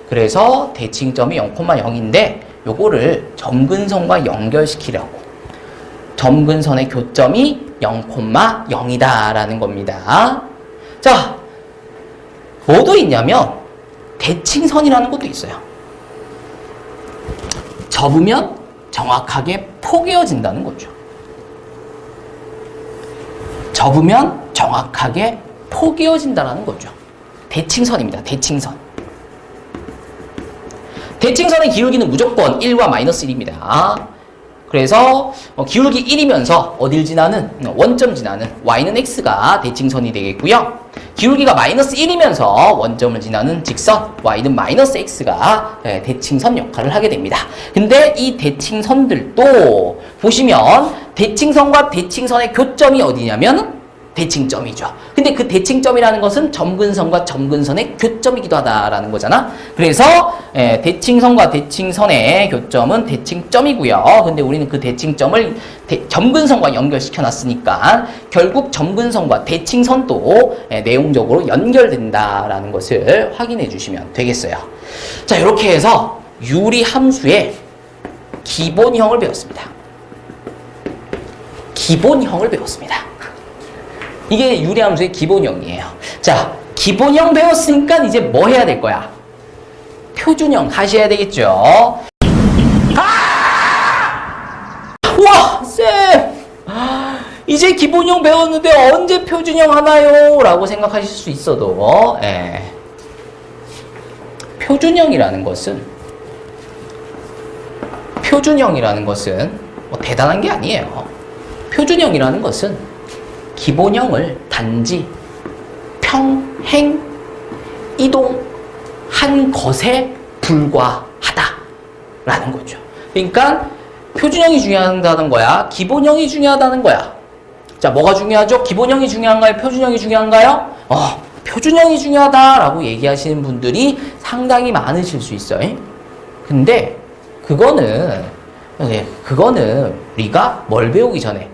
그래서 대칭점이 0,0인데 요거를 점근선과 연결시키려고 점근선의 교점이 0,0이다라는 겁니다. 자, 뭐도 있냐면 대칭선이라는 것도 있어요. 접으면 정확하게 포개어진다는 거죠. 접으면 정확하게 포개어진다는 거죠. 대칭선입니다. 대칭선. 대칭선의 기울기는 무조건 1과 마이너스 1입니다. 그래서 기울기 1이면서 어딜 지나는? 원점 지나는 y는 x가 대칭선이 되겠고요. 기울기가 마이너스 1이면서 원점을 지나는 직선 y는 마이너스 x가 대칭선 역할을 하게 됩니다. 근데 이 대칭선들도 보시면 대칭선과 대칭선의 교점이 어디냐면 대칭점이죠. 근데 그 대칭점이라는 것은 점근선과 점근선의 교점이기도 하다라는 거잖아. 그래서 대칭선과 대칭선의 교점은 대칭점이고요. 근데 우리는 그 대칭점을 점근선과 연결시켜 놨으니까 결국 점근선과 대칭선도 내용적으로 연결된다라는 것을 확인해 주시면 되겠어요. 자, 이렇게 해서 유리함수의 기본형을 배웠습니다. 기본형을 배웠습니다. 이게 유리함수의 기본형이에요. 자, 기본형 배웠으니까 이제 뭐 해야 될 거야? 표준형 하셔야 되겠죠. 와, 쌤! 이제 기본형 배웠는데 언제 표준형 하나요? 라고 생각하실 수 있어도 표준형이라는 것은 뭐 대단한 게 아니에요. 표준형이라는 것은 기본형을 단지 평행 이동한 것에 불과하다라는 거죠. 그러니까 표준형이 중요하다는 거야? 기본형이 중요하다는 거야? 자, 뭐가 중요하죠? 기본형이 중요한가요? 표준형이 중요한가요? 표준형이 중요하다라고 얘기하시는 분들이 상당히 많으실 수 있어요. 근데 그거는 우리가 뭘 배우기 전에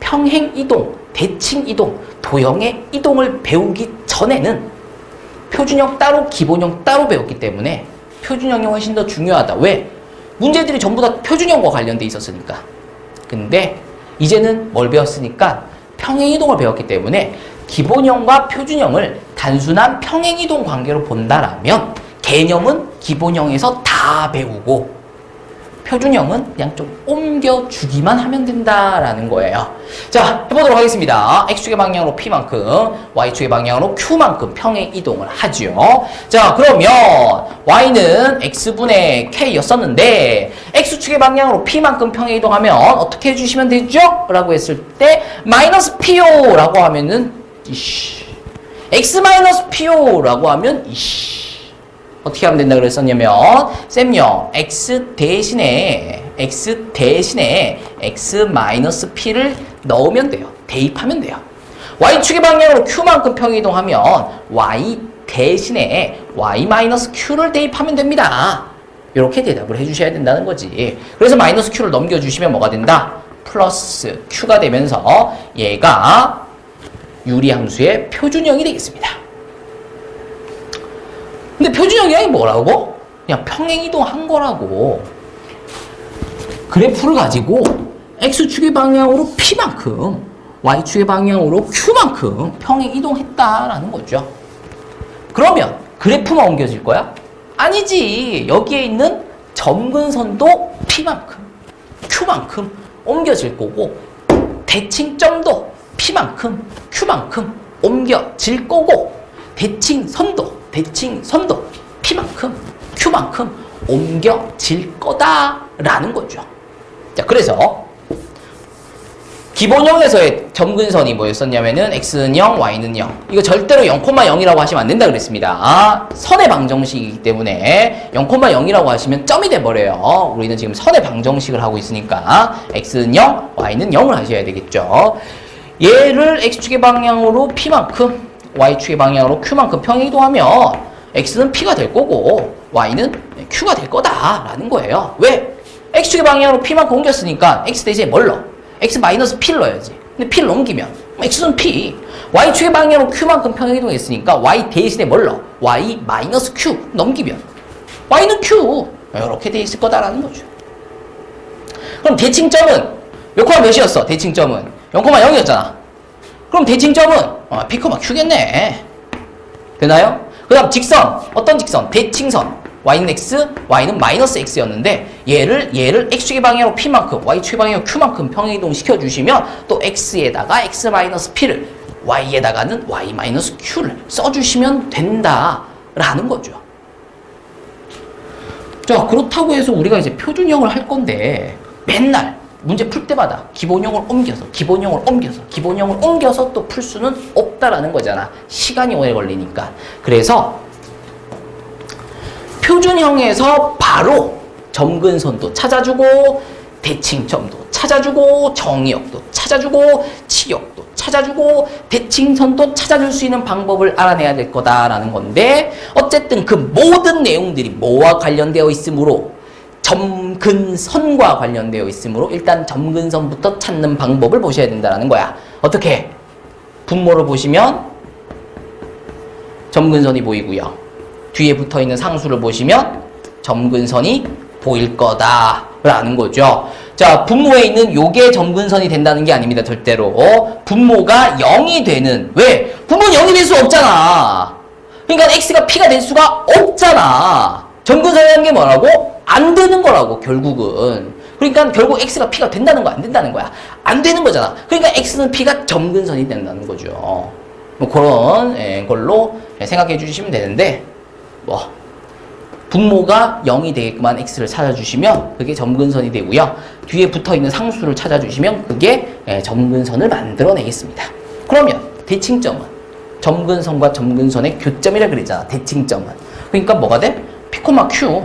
평행 이동, 대칭 이동, 도형의 이동을 배우기 전에는 표준형 따로, 기본형 따로 배웠기 때문에 표준형이 훨씬 더 중요하다. 왜? 문제들이 전부 다 표준형과 관련돼 있었으니까. 근데 이제는 뭘 배웠으니까 평행이동을 배웠기 때문에 기본형과 표준형을 단순한 평행이동 관계로 본다라면 개념은 기본형에서 다 배우고 표준형은 그냥 좀 옮겨주기만 하면 된다라는 거예요. 자, 해보도록 하겠습니다. X축의 방향으로 P만큼, Y축의 방향으로 Q만큼 평행 이동을 하죠. 자, 그러면 Y는 X분의 K였었는데 X축의 방향으로 P만큼 평행 이동하면 어떻게 해주시면 되죠? 라고 했을 때 마이너스 PO 라고 하면은 X 마이너스 PO 라고 하면 어떻게 하면 된다 그랬었냐면 쌤요 X 대신에 X 마이너스 P를 넣으면 돼요. 대입하면 돼요. Y축의 방향으로 Q만큼 평행이동하면 Y 대신에 Y 마이너스 Q를 대입하면 됩니다. 이렇게 대답을 해주셔야 된다는 거지. 그래서 마이너스 Q를 넘겨주시면 뭐가 된다? 플러스 Q가 되면서 얘가 유리함수의 표준형이 되겠습니다. 근데 표준형이 뭐라고? 그냥 평행이동 한 거라고. 그래프를 가지고 X축의 방향으로 P만큼 Y축의 방향으로 Q만큼 평행이동했다라는 거죠. 그러면 그래프만 옮겨질 거야? 아니지. 여기에 있는 점근선도 P만큼 Q만큼 옮겨질 거고 대칭점도 P만큼 Q만큼 옮겨질 거고 대칭선도 P만큼 Q만큼 옮겨질 거다라는 거죠. 자, 그래서 기본형에서의 점근선이 뭐였었냐면은 X는 0, Y는 0. 이거 절대로 0,0이라고 하시면 안 된다 그랬습니다. 선의 방정식이기 때문에 0,0이라고 하시면 점이 돼버려요. 우리는 지금 선의 방정식을 하고 있으니까 X는 0, Y는 0을 하셔야 되겠죠. 얘를 X축의 방향으로 P만큼 Y축의 방향으로 Q만큼 평행이동하면 X는 P가 될 거고 Y는 Q가 될 거다라는 거예요. 왜? X축의 방향으로 P만큼 옮겼으니까 X 대신에 뭘 넣어? X 마이너스 P를 넣어야지. 근데 P를 넘기면 X는 P. Y축의 방향으로 Q만큼 평행이동했으니까 Y 대신에 뭘 넣어? Y 마이너스 Q 넘기면 Y는 Q. 이렇게 돼 있을 거다라는 거죠. 그럼 대칭점은 몇 콤마 몇이었어? 대칭점은 0,0이었잖아. 그럼 대칭점은 P, Q겠네. 되나요? 그 다음 직선. 어떤 직선? 대칭선. Y는 X, Y는 마이너스 X였는데 얘를 X축의 방향으로 P만큼, Y축의 방향으로 Q만큼 평행이동 시켜주시면 또 X에다가 X 마이너스 P를, Y에다가는 Y 마이너스 Q를 써주시면 된다라는 거죠. 자, 그렇다고 해서 우리가 이제 표준형을 할 건데 맨날 문제 풀 때마다 기본형을 옮겨서 또 풀 수는 없다라는 거잖아. 시간이 오래 걸리니까. 그래서 표준형에서 바로 점근선도 찾아주고 대칭점도 찾아주고 정의역도 찾아주고 치역도 찾아주고 대칭선도 찾아줄 수 있는 방법을 알아내야 될 거다라는 건데 어쨌든 그 모든 내용들이 뭐와 관련되어 있으므로 점근선과 관련되어 있으므로 일단 점근선부터 찾는 방법을 보셔야 된다는 거야. 어떻게? 분모를 보시면 점근선이 보이고요. 뒤에 붙어있는 상수를 보시면 점근선이 보일 거다라는 거죠. 자, 분모에 있는 요게 점근선이 된다는 게 아닙니다. 절대로. 분모가 0이 되는. 왜? 분모는 0이 될 수 없잖아. 그러니까 X가 P가 될 수가 없잖아. 점근선이라는 게 뭐라고? 안 되는 거라고, 결국은. 그러니까 결국 X가 P가 된다는 거야, 안 된다는 거야? 안 되는 거잖아. 그러니까 X는 P가 점근선이 된다는 거죠. 뭐 그런 걸로 생각해 주시면 되는데 분모가 0이 되게끔한 X를 찾아주시면 그게 점근선이 되고요. 뒤에 붙어있는 상수를 찾아주시면 그게 점근선을 만들어내겠습니다. 그러면 대칭점은 점근선과 점근선의 교점이라 그랬잖아. 대칭점은. 그러니까 뭐가 돼? P, Q.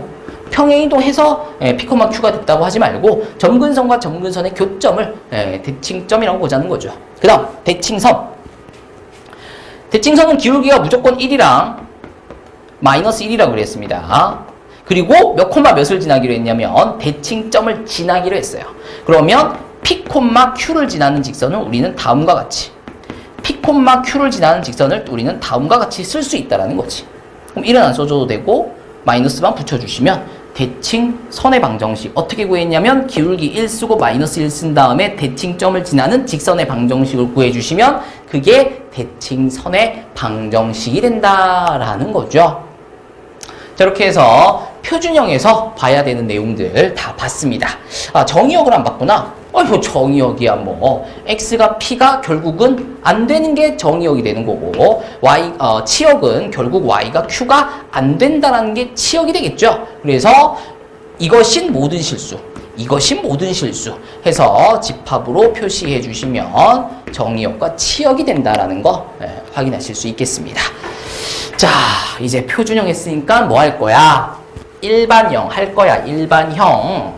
평행이동해서 P, Q가 됐다고 하지 말고 점근선과 점근선의 교점을 대칭점이라고 보자는 거죠. 그 다음 대칭선. 대칭선은 기울기가 무조건 1이랑 마이너스 1이라고 그랬습니다. 그리고 몇 콤마 몇을 지나기로 했냐면 대칭점을 지나기로 했어요. 그러면 P, Q를 지나는 직선을 우리는 다음과 같이 P, Q를 지나는 직선을 우리는 다음과 같이 쓸 수 있다는 거지. 그럼 1은 안 써줘도 되고 마이너스만 붙여주시면 대칭선의 방정식 어떻게 구했냐면 기울기 1 쓰고 마이너스 1 쓴 다음에 대칭점을 지나는 직선의 방정식을 구해주시면 그게 대칭선의 방정식이 된다라는 거죠. 자, 이렇게 해서 표준형에서 봐야 되는 내용들 다 봤습니다. 아, 정의역을 안 봤구나. 뭐 정의역이야 뭐 x가 p가 결국은 안 되는 게 정의역이 되는 거고 치역은 결국 y가 q가 안 된다라는 게 치역이 되겠죠. 그래서 이것인 모든 실수 해서 집합으로 표시해 주시면 정의역과 치역이 된다라는 거 확인하실 수 있겠습니다. 자, 이제 표준형 했으니까 뭐 할 거야? 일반형 할 거야. 일반형.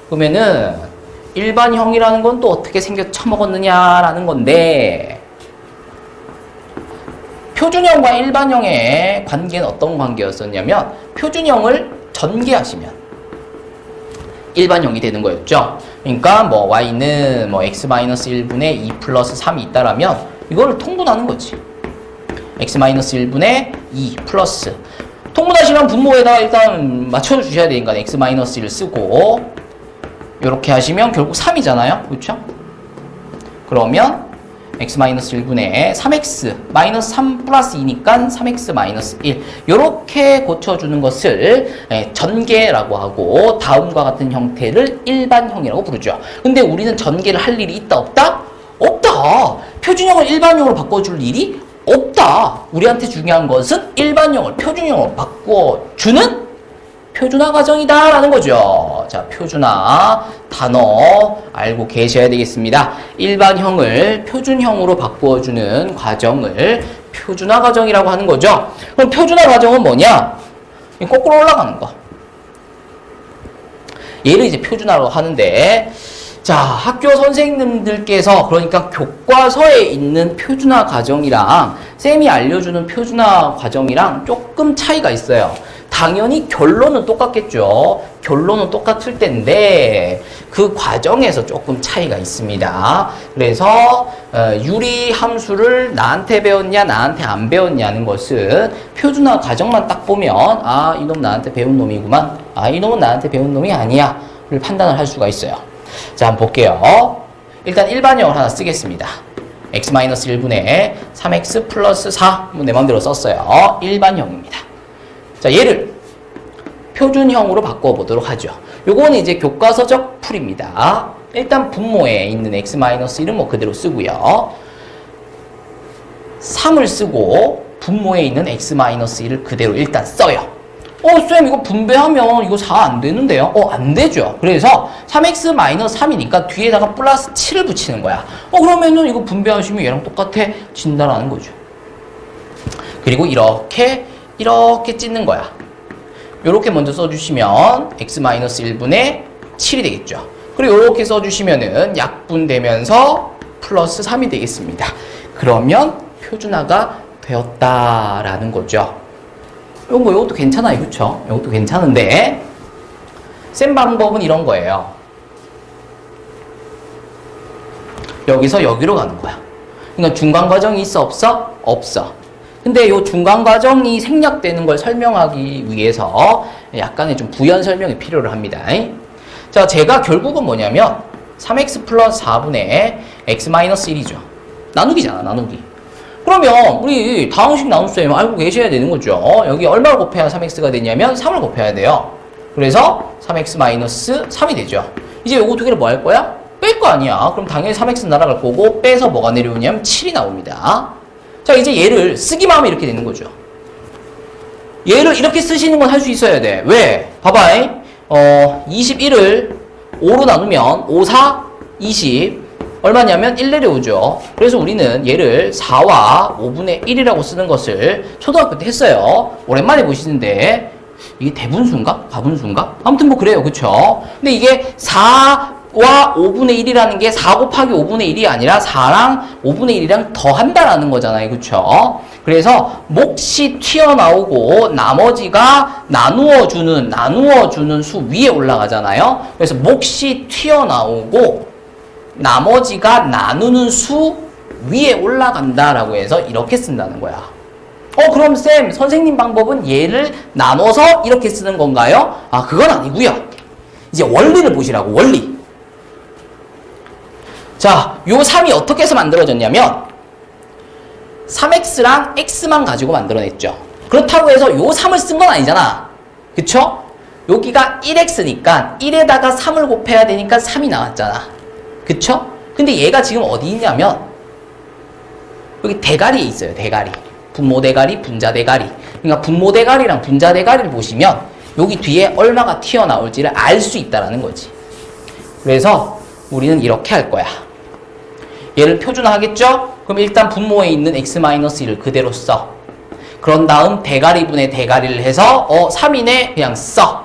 그러면은 일반형이라는 건 또 어떻게 생겨 처먹었느냐라는 건데, 표준형과 일반형의 관계는 어떤 관계였었냐면 표준형을 전개하시면 일반형이 되는 거였죠. 그러니까 뭐 y는 뭐 x-1분의 2 플러스 3이 있다라면 이거를 통분하는 거지. x-1분의 2 플러스 통분하시면 분모에다가 일단 맞춰주셔야 되니까 x-1을 쓰고 이렇게 하시면 결국 3이잖아요. 그렇죠? 그러면 x-1분의 3x 마이너스 3 플러스 2니까 3x 마이너스 1 이렇게 고쳐주는 것을 전개라고 하고 다음과 같은 형태를 일반형이라고 부르죠. 근데 우리는 전개를 할 일이 있다 없다? 없다. 표준형을 일반형으로 바꿔줄 일이 없다. 우리한테 중요한 것은 일반형을 표준형으로 바꿔주는 표준화 과정이다 라는 거죠. 자, 표준화 단어 알고 계셔야 되겠습니다. 일반형을 표준형으로 바꿔주는 과정을 표준화 과정이라고 하는 거죠. 그럼 표준화 과정은 뭐냐? 거꾸로 올라가는 거. 얘를 이제 표준화로 하는데, 자, 학교 선생님들께서 그러니까 교과서에 있는 표준화 과정이랑 쌤이 알려주는 표준화 과정이랑 조금 차이가 있어요. 당연히 결론은 똑같겠죠. 결론은 똑같을 텐데 그 과정에서 조금 차이가 있습니다. 그래서 유리 함수를 나한테 배웠냐 나한테 안 배웠냐는 것은 표준화 과정만 딱 보면 아, 이놈 나한테 배운 놈이구만. 아, 이놈은 나한테 배운 놈이 아니야. 를 판단을 할 수가 있어요. 자, 한번 볼게요. 일단 일반형을 하나 쓰겠습니다. x-1분의 3x 플러스 4 내 맘대로 썼어요. 일반형입니다. 자, 얘를 표준형으로 바꿔보도록 하죠. 요거는 이제 교과서적 풀입니다. 일단 분모에 있는 x-1은 뭐 그대로 쓰고요. 3을 쓰고 분모에 있는 x-1을 그대로 일단 써요. 쌤 이거 분배하면 이거 4 안 되는데요? 안 되죠. 그래서 3x-3이니까 뒤에다가 플러스 7을 붙이는 거야. 그러면은 이거 분배하시면 얘랑 똑같아진다라는 거죠. 그리고 이렇게 찢는 거야. 요렇게 먼저 써주시면 x-1분의 7이 되겠죠. 그리고 요렇게 써주시면은 약분되면서 플러스 3이 되겠습니다. 그러면 표준화가 되었다라는 거죠. 요것도 괜찮아요. 그쵸? 요것도 괜찮은데 센 방법은 이런 거예요. 여기서 여기로 가는 거야. 그러니까 중간 과정이 있어 없어? 없어. 근데 이 중간 과정이 생략되는 걸 설명하기 위해서 약간의 좀 부연 설명이 필요를 합니다. 자, 제가 결국은 뭐냐면 3x 플러스 4분의 x-1이죠. 나누기잖아, 나누기. 그러면 우리 다항식 나눗셈 알고 계셔야 되는 거죠. 여기 얼마를 곱해야 3x가 되냐면 3을 곱해야 돼요. 그래서 3x-3이 되죠. 이제 요거 두 개를 뭐 할 거야? 뺄 거 아니야. 그럼 당연히 3x는 날아갈 거고 빼서 뭐가 내려오냐면 7이 나옵니다. 자, 이제 얘를 쓰기만 하면 이렇게 되는 거죠. 얘를 이렇게 쓰시는 건 할 수 있어야 돼. 왜? 봐봐. 21을 5로 나누면 5, 4, 20 얼마냐면 1 내려오죠. 그래서 우리는 얘를 4와 5분의 1이라고 쓰는 것을 초등학교 때 했어요. 오랜만에 보시는데 이게 대분수인가? 가분수인가? 아무튼 뭐 그래요. 그쵸? 근데 이게 4, 5분의 1이라는 게 4 곱하기 5분의 1이 아니라 4랑 5분의 1이랑 더한다라는 거잖아요. 그쵸? 그래서 몫이 튀어나오고 나머지가 나누어주는 수 위에 올라가잖아요. 그래서 몫이 튀어나오고 나머지가 나누는 수 위에 올라간다라고 해서 이렇게 쓴다는 거야. 그럼 쌤, 선생님 방법은 얘를 나눠서 이렇게 쓰는 건가요? 그건 아니고요. 이제 원리를 보시라고, 원리. 자, 요 3이 어떻게 해서 만들어졌냐면 3x랑 x만 가지고 만들어냈죠. 그렇다고 해서 요 3을 쓴 건 아니잖아. 그쵸? 여기가 1x니까 1에다가 3을 곱해야 되니까 3이 나왔잖아. 그쵸? 근데 얘가 지금 어디 있냐면 여기 대가리에 있어요. 대가리. 분모 대가리, 분자 대가리. 그러니까 분모 대가리랑 분자 대가리를 보시면 여기 뒤에 얼마가 튀어나올지를 알 수 있다는 거지. 그래서 우리는 이렇게 할 거야. 얘를 표준화하겠죠? 그럼 일단 분모에 있는 x-1을 그대로 써. 그런 다음 대가리분의 대가리를 해서 3이네 그냥 써.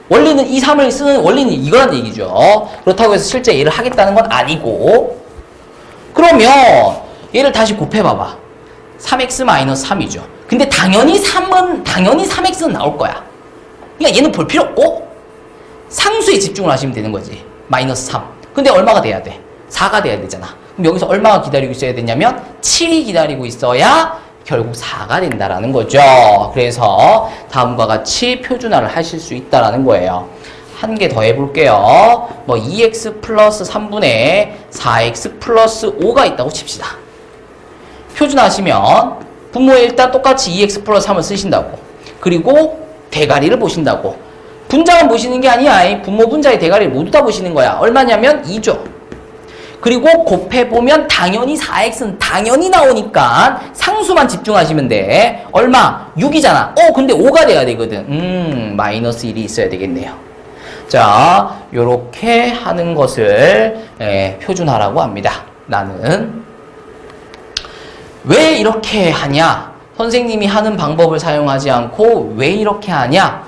원리는 이 3을 쓰는 원리는 이거란 얘기죠. 그렇다고 해서 실제 얘를 하겠다는 건 아니고. 그러면 얘를 다시 곱해봐봐. 3x-3이죠. 근데 당연히 3x는 나올 거야. 그러니까 얘는 볼 필요 없고 상수에 집중을 하시면 되는 거지. -3. 근데 얼마가 돼야 돼? 4가 돼야 되잖아. 그럼 여기서 얼마가 기다리고 있어야 되냐면 7이 기다리고 있어야 결국 4가 된다라는 거죠. 그래서 다음과 같이 표준화를 하실 수 있다라는 거예요. 한 개 더 해볼게요. 2x 플러스 3분의 4x 플러스 5가 있다고 칩시다. 표준화하시면 분모에 일단 똑같이 2x 플러스 3을 쓰신다고. 그리고 대가리를 보신다고. 분자만 보시는 게 아니야. 분모 분자의 대가리를 모두 다 보시는 거야. 얼마냐면 2죠. 그리고 곱해보면 당연히 4x는 당연히 나오니까 상수만 집중하시면 돼. 얼마? 6이잖아. 근데 5가 돼야 되거든. -1이 있어야 되겠네요. 자, 요렇게 하는 것을 표준화라고 합니다. 나는 왜 이렇게 하냐? 선생님이 하는 방법을 사용하지 않고 왜 이렇게 하냐?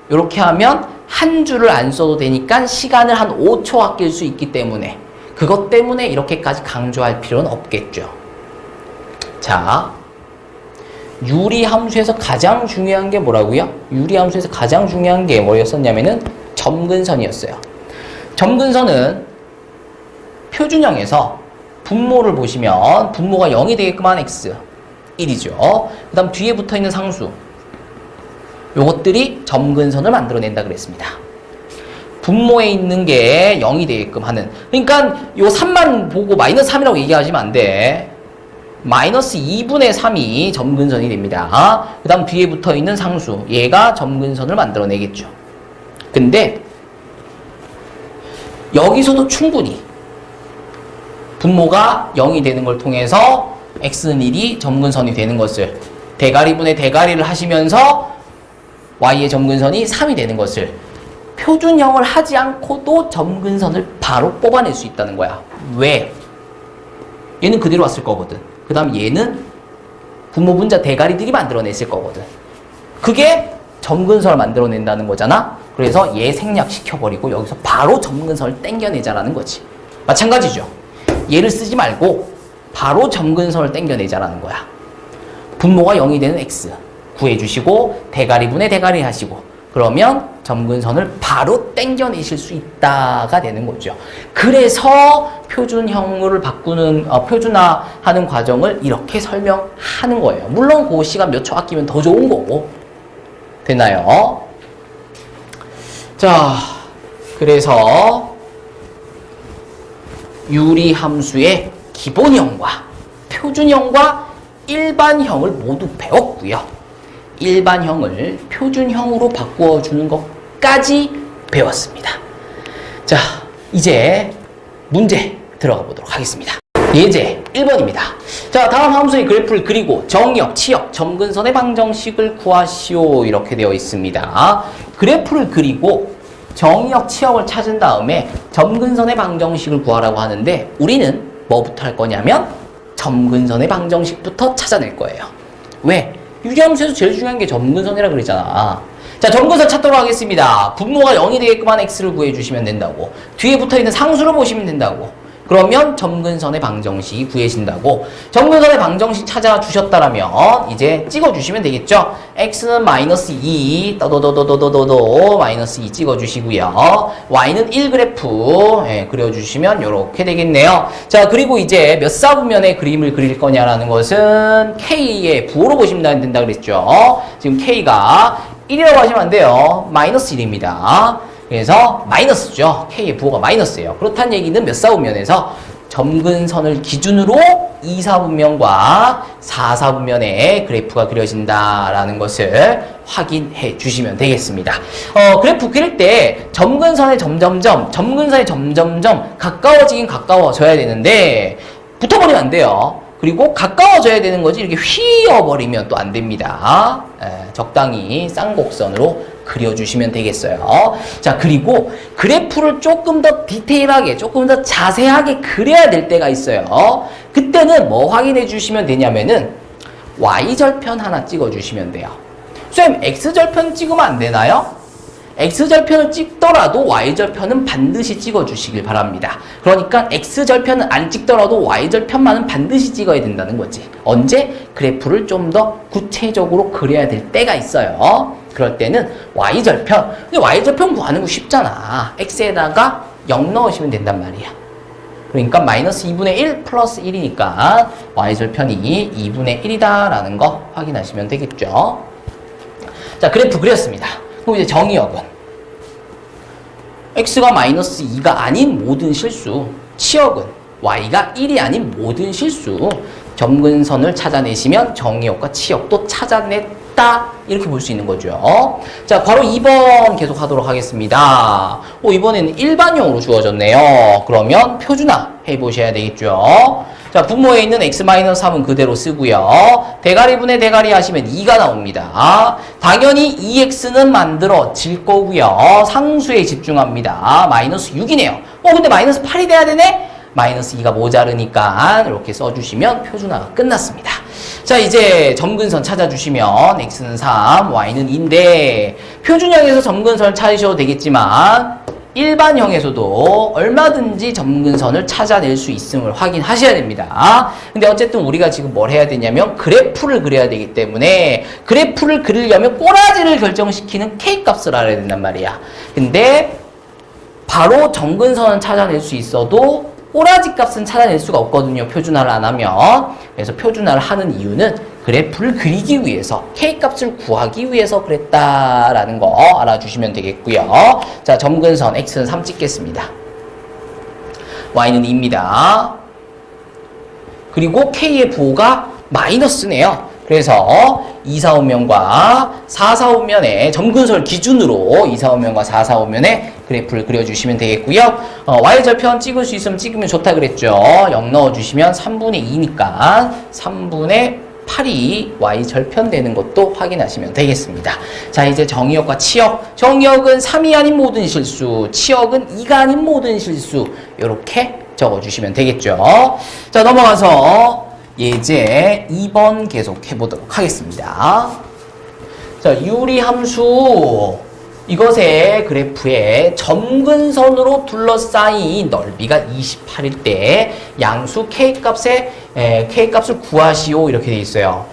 이렇게 하면 한 줄을 안 써도 되니까 시간을 한 5초 아낄 수 있기 때문에 그것 때문에 이렇게까지 강조할 필요는 없겠죠. 자, 유리함수에서 가장 중요한 게 뭐라고요? 유리함수에서 가장 중요한 게 뭐였었냐면은 점근선이었어요. 점근선은 표준형에서 분모를 보시면 분모가 0이 되게끔 한 x 1이죠. 그 다음 뒤에 붙어있는 상수 요것들이 점근선을 만들어낸다 그랬습니다. 분모에 있는 게 0이 되게끔 하는. 그러니까 요 3만 보고 -3이라고 얘기하시면 안 돼. -2분의 3이 점근선이 됩니다. 그 다음 뒤에 붙어있는 상수 얘가 점근선을 만들어내겠죠. 근데 여기서도 충분히 분모가 0이 되는 걸 통해서 x는 1이 점근선이 되는 것을 대가리분의 대가리를 하시면서 y의 점근선이 3이 되는 것을 표준형을 하지 않고도 점근선을 바로 뽑아낼 수 있다는 거야. 왜? 얘는 그대로 왔을 거거든. 그 다음 얘는 분모 분자 대가리들이 만들어냈을 거거든. 그게 점근선을 만들어낸다는 거잖아. 그래서 얘 생략시켜버리고 여기서 바로 점근선을 땡겨내자라는 거지. 마찬가지죠. 얘를 쓰지 말고 바로 점근선을 땡겨내자라는 거야. 분모가 0이 되는 x 구해주시고 대가리분의 대가리 하시고 그러면 점근선을 바로 땡겨내실 수 있다가 되는 거죠. 그래서 표준형을 바꾸는 표준화하는 과정을 이렇게 설명하는 거예요. 물론 그 시간 몇 초 아끼면 더 좋은 거고. 됐나요? 자, 그래서 유리함수의 기본형과 표준형과 일반형을 모두 배웠고요. 일반형을 표준형으로 바꾸어 주는 것까지 배웠습니다. 자, 이제 문제 들어가 보도록 하겠습니다. 예제 1번입니다. 자, 다음 함수의 그래프를 그리고 정역, 치역, 점근선의 방정식을 구하시오. 이렇게 되어 있습니다. 그래프를 그리고 정역, 치역을 찾은 다음에 점근선의 방정식을 구하라고 하는데 우리는 뭐부터 할 거냐면 점근선의 방정식부터 찾아낼 거예요. 왜? 유리함수에서 제일 중요한 게 점근선이라 그랬잖아. 자, 점근선 찾도록 하겠습니다. 분모가 0이 되게끔 한 x를 구해주시면 된다고. 뒤에 붙어있는 상수를 보시면 된다고. 그러면 점근선의 방정식 구해진다고. 점근선의 방정식 찾아주셨다라면 이제 찍어주시면 되겠죠. x는 마이너스 2, 떠도도도도도도 마이너스 2 찍어주시고요. y는 1 그래프 그려주시면 이렇게 되겠네요. 자, 그리고 이제 몇 사분면의 그림을 그릴 거냐라는 것은 k의 부호로 보시면 된다 그랬죠. 지금 k가 1이라고 하시면 안 돼요. 마이너스 1입니다. 그래서 마이너스죠. k의 부호가 마이너스예요. 그렇다는 얘기는 몇 사분면에서 점근선을 기준으로 2사분면과 4사분면의 그래프가 그려진다라는 것을 확인해 주시면 되겠습니다. 그래프 그릴 때 점근선에 점점점 가까워지긴 가까워져야 되는데 붙어버리면 안 돼요. 그리고 가까워져야 되는 거지 이렇게 휘어버리면 또 안 됩니다. 적당히 쌍곡선으로 그려주시면 되겠어요. 자, 그리고 그래프를 조금 더 디테일하게, 조금 더 자세하게 그려야 될 때가 있어요. 그때는 뭐 확인해 주시면 되냐면은 y절편 하나 찍어주시면 돼요. 쌤, x절편 찍으면 안 되나요? x절편을 찍더라도 y절편은 반드시 찍어주시길 바랍니다. 그러니까 x절편은 안 찍더라도 y절편만은 반드시 찍어야 된다는 거지. 언제? 그래프를 좀 더 구체적으로 그려야 될 때가 있어요. 그럴 때는 y절편. 근데 y절편 구하는 거 쉽잖아. x에다가 0 넣으시면 된단 말이야. 그러니까 마이너스 2분의 1 플러스 1이니까 y절편이 2분의 1이다 라는 거 확인하시면 되겠죠. 자, 그래프 그렸습니다. 그럼 이제 정의역은 x가 마이너스 2가 아닌 모든 실수, 치역은 y가 1이 아닌 모든 실수. 점근선을 찾아내시면 정의역과 치역도 찾아냈다 이렇게 볼 수 있는 거죠. 자, 바로 2번 계속 하도록 하겠습니다. 이번에는 일반형으로 주어졌네요. 그러면 표준화 해보셔야 되겠죠. 자, 분모에 있는 x-3은 그대로 쓰고요. 대가리분의 대가리 하시면 2가 나옵니다. 당연히 2x는 만들어질 거고요. 상수에 집중합니다. 마이너스 6이네요. 근데 마이너스 8이 돼야 되네? 마이너스 2가 모자르니까 이렇게 써주시면 표준화가 끝났습니다. 자, 이제 점근선 찾아주시면 x는 3, y는 2인데 표준형에서 점근선을 찾으셔도 되겠지만 일반형에서도 얼마든지 점근선을 찾아낼 수 있음을 확인하셔야 됩니다. 근데 어쨌든 우리가 지금 뭘 해야 되냐면 그래프를 그려야 되기 때문에 그래프를 그리려면 꼬라지를 결정시키는 k값을 알아야 된단 말이야. 근데 바로 점근선을 찾아낼 수 있어도 꼬라지 값은 찾아낼 수가 없거든요. 표준화를 안 하면. 그래서 표준화를 하는 이유는 그래프를 그리기 위해서, k값을 구하기 위해서 그랬다라는 거 알아주시면 되겠고요. 자, 점근선 x는 3 찍겠습니다. y는 2입니다. 그리고 k의 부호가 마이너스네요. 그래서 2사분면과 4사분면의 점근선을 기준으로 2사분면과 4사분면의 그래프를 그려주시면 되겠고요. y절편 찍을 수 있으면 찍으면 좋다 그랬죠. 0 넣어주시면 3분의 2니까 3분의 8이 y절편 되는 것도 확인하시면 되겠습니다. 자, 이제 정의역과 치역. 정의역은 3이 아닌 모든 실수, 치역은 2가 아닌 모든 실수. 이렇게 적어주시면 되겠죠. 자, 넘어가서 예제 2번 계속 해보도록 하겠습니다. 자, 유리함수. 이것의 그래프에 점근선으로 둘러싸인 넓이가 28일 때 양수 k값을 구하시오 이렇게 돼 있어요.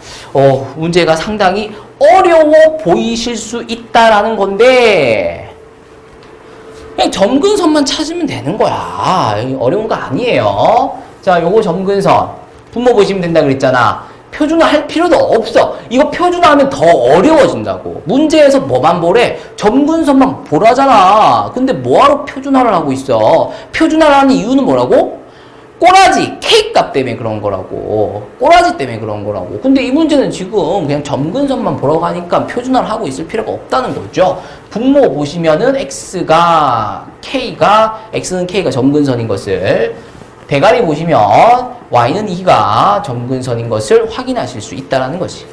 문제가 상당히 어려워 보이실 수 있다라는 건데 그냥 점근선만 찾으면 되는 거야. 어려운 거 아니에요. 자, 요거 점근선 분모 보시면 된다 그랬잖아. 표준화 할 필요도 없어. 이거 표준화하면 더 어려워진다고. 문제에서 뭐만 보래? 점근선만 보라잖아. 근데 뭐하러 표준화를 하고 있어? 표준화를 하는 이유는 뭐라고? 꼬라지, k값 때문에 그런 거라고. 꼬라지 때문에 그런 거라고. 근데 이 문제는 지금 그냥 점근선만 보라고 하니까 표준화를 하고 있을 필요가 없다는 거죠. 분모 보시면은 x는 k가 점근선인 것을, 대가리 보시면 y는 2가 점근선인 것을 확인하실 수 있다는 것이.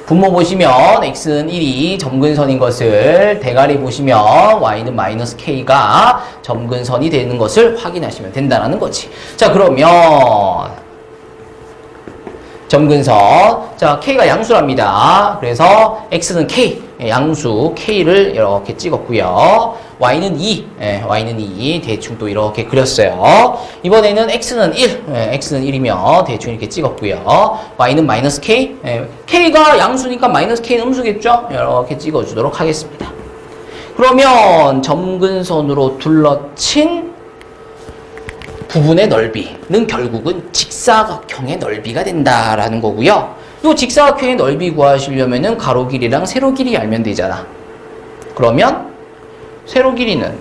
분모 보시면 x는 1이 점근선인 것을, 대가리 보시면 y는 마이너스 k가 점근선이 되는 것을 확인하시면 된다는 거지. 자, 그러면 점근선. 자, k가 양수랍니다. 그래서 x는 k, 양수 K를 이렇게 찍었고요. Y는 2, Y는 2 대충 또 이렇게 그렸어요. 이번에는 X는 1, X는 1이며 대충 이렇게 찍었고요. Y는 마이너스 K, K가 양수니까 마이너스 K는 음수겠죠? 이렇게 찍어주도록 하겠습니다. 그러면 점근선으로 둘러친 부분의 넓이는 결국은 직사각형의 넓이가 된다라는 거고요. 이 직사각형의 넓이 구하시려면은 가로 길이랑 세로 길이 알면 되잖아. 그러면 세로 길이는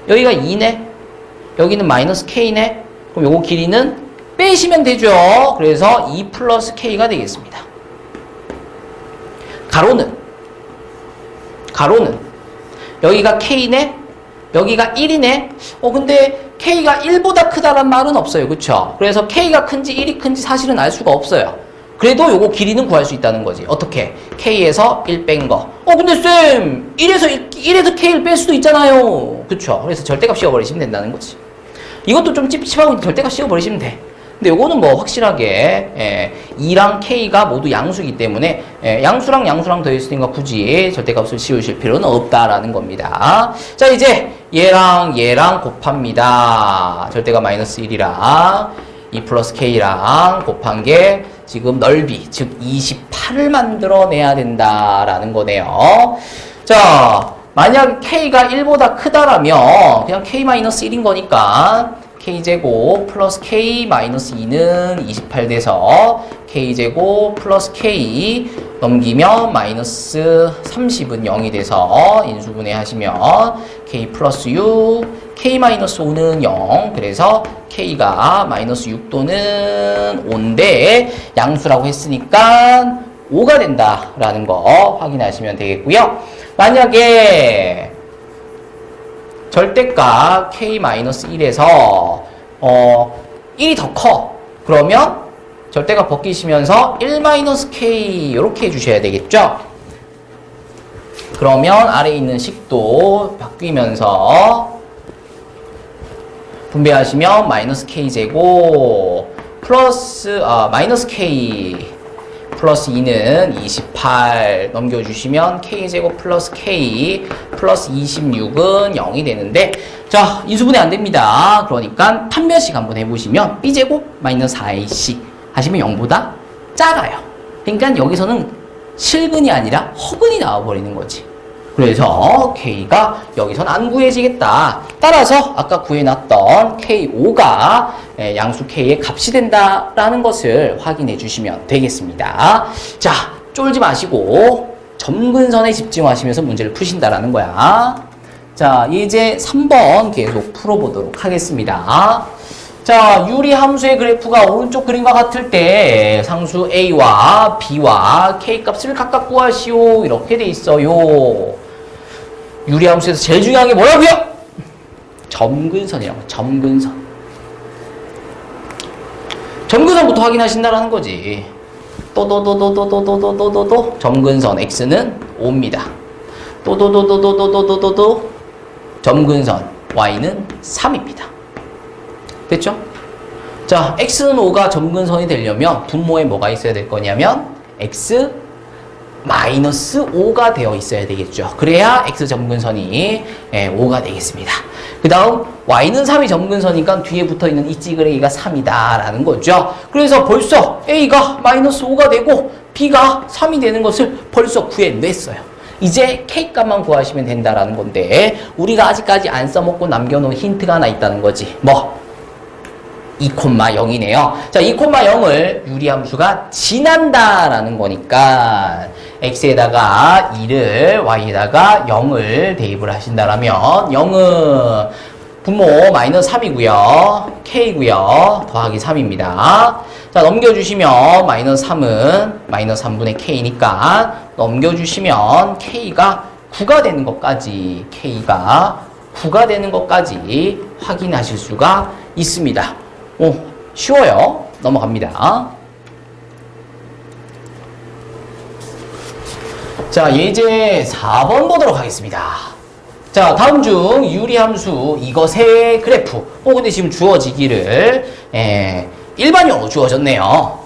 여기가 2네, 여기는 마이너스 K네. 그럼 요거 길이는 빼시면 되죠. 그래서 2 플러스 K가 되겠습니다. 가로는 여기가 K네, 여기가 1이네. 근데 K가 1보다 크다란 말은 없어요. 그쵸? 그래서 K가 큰지 1이 큰지 사실은 알 수가 없어요. 그래도 요거 길이는 구할 수 있다는 거지. 어떻게? K에서 1 뺀 거. 근데 쌤, 1에서 K를 뺄 수도 있잖아요. 그쵸? 그래서 절대값 씌워버리시면 된다는 거지. 이것도 좀 찝찝하고 절대값 씌워버리시면 돼. 근데 요거는 뭐 확실하게 2랑 K가 모두 양수이기 때문에 양수랑 더했으니까 굳이 절대값을 씌우실 필요는 없다라는 겁니다. 자, 이제 얘랑 곱합니다. 절대가 마이너스 1이랑 2 플러스 K랑 곱한 게 지금 넓이, 즉 28을 만들어내야 된다라는 거네요. 자, 만약 K가 1보다 크다라면 그냥 K-1인 거니까 K제곱 플러스 K-2는 28 돼서 K제곱 플러스 K 넘기면 마이너스 30은 0이 돼서 인수분해 하시면 K 플러스 6, K-5는 0. 그래서 K가 마이너스 6 또는 5인데 양수라고 했으니까 5가 된다라는 거 확인하시면 되겠고요. 만약에 절대값 K-1에서 1이 더 커. 그러면 절대값 벗기시면서 1-K 이렇게 해주셔야 되겠죠? 그러면 아래에 있는 식도 바뀌면서 분배하시면 마이너스 K제곱 플러스 마이너스 K 플러스 2는 28 넘겨주시면 K제곱 플러스 K 플러스 26은 0이 되는데, 자, 인수분해 안 됩니다. 그러니까 판별식 한번 해보시면 B제곱 마이너스 4AC 하시면 0보다 작아요. 그러니까 여기서는 실근이 아니라 허근이 나와버리는 거지. 그래서 K가 여기선 안 구해지겠다. 따라서 아까 구해놨던 K5가 양수 K의 값이 된다라는 것을 확인해 주시면 되겠습니다. 자, 쫄지 마시고 점근선에 집중하시면서 문제를 푸신다라는 거야. 자, 이제 3번 계속 풀어보도록 하겠습니다. 자, 유리함수의 그래프가 오른쪽 그림과 같을 때 상수 A와 B와 K 값을 각각 구하시오. 이렇게 돼 있어요. 유리함수에서 제일 중요한 게 뭐라고요? 점근선이라고. 점근선부터 확인하신다라는 거지. 또도도도도도도도도도 점근선 X는 5입니다. 또도도도도도도도도 점근선 Y는 3입니다. 됐죠? 자, X는 5가 점근선이 되려면 분모에 뭐가 있어야 될 거냐면 X 마이너스 5가 되어 있어야 되겠죠. 그래야 X 점근선이 5가 되겠습니다. 그 다음 Y는 3이 점근선이니까 뒤에 붙어있는 이 찌그레기가 3이다 라는 거죠. 그래서 벌써 A가 마이너스 5가 되고 B가 3이 되는 것을 벌써 구해냈어요. 이제 K 값만 구하시면 된다라는 건데, 우리가 아직까지 안 써먹고 남겨놓은 힌트가 하나 있다는 거지. 뭐? 2,0이네요. 자, 2,0을 유리함수가 지난다라는 거니까 x에다가 2를 y에다가 0을 대입을 하신다라면 0은 분모 마이너스 3이고요. k고요. 더하기 3입니다. 자, 넘겨주시면 마이너스 3은 마이너스 3분의 k니까 넘겨주시면 k가 9가 되는 것까지 확인하실 수가 있습니다. 쉬워요. 넘어갑니다. 자, 예제 4번 보도록 하겠습니다. 자, 다음 중 유리함수 이것의 그래프. 근데 지금 주어지기를 일반형으로 주어졌네요.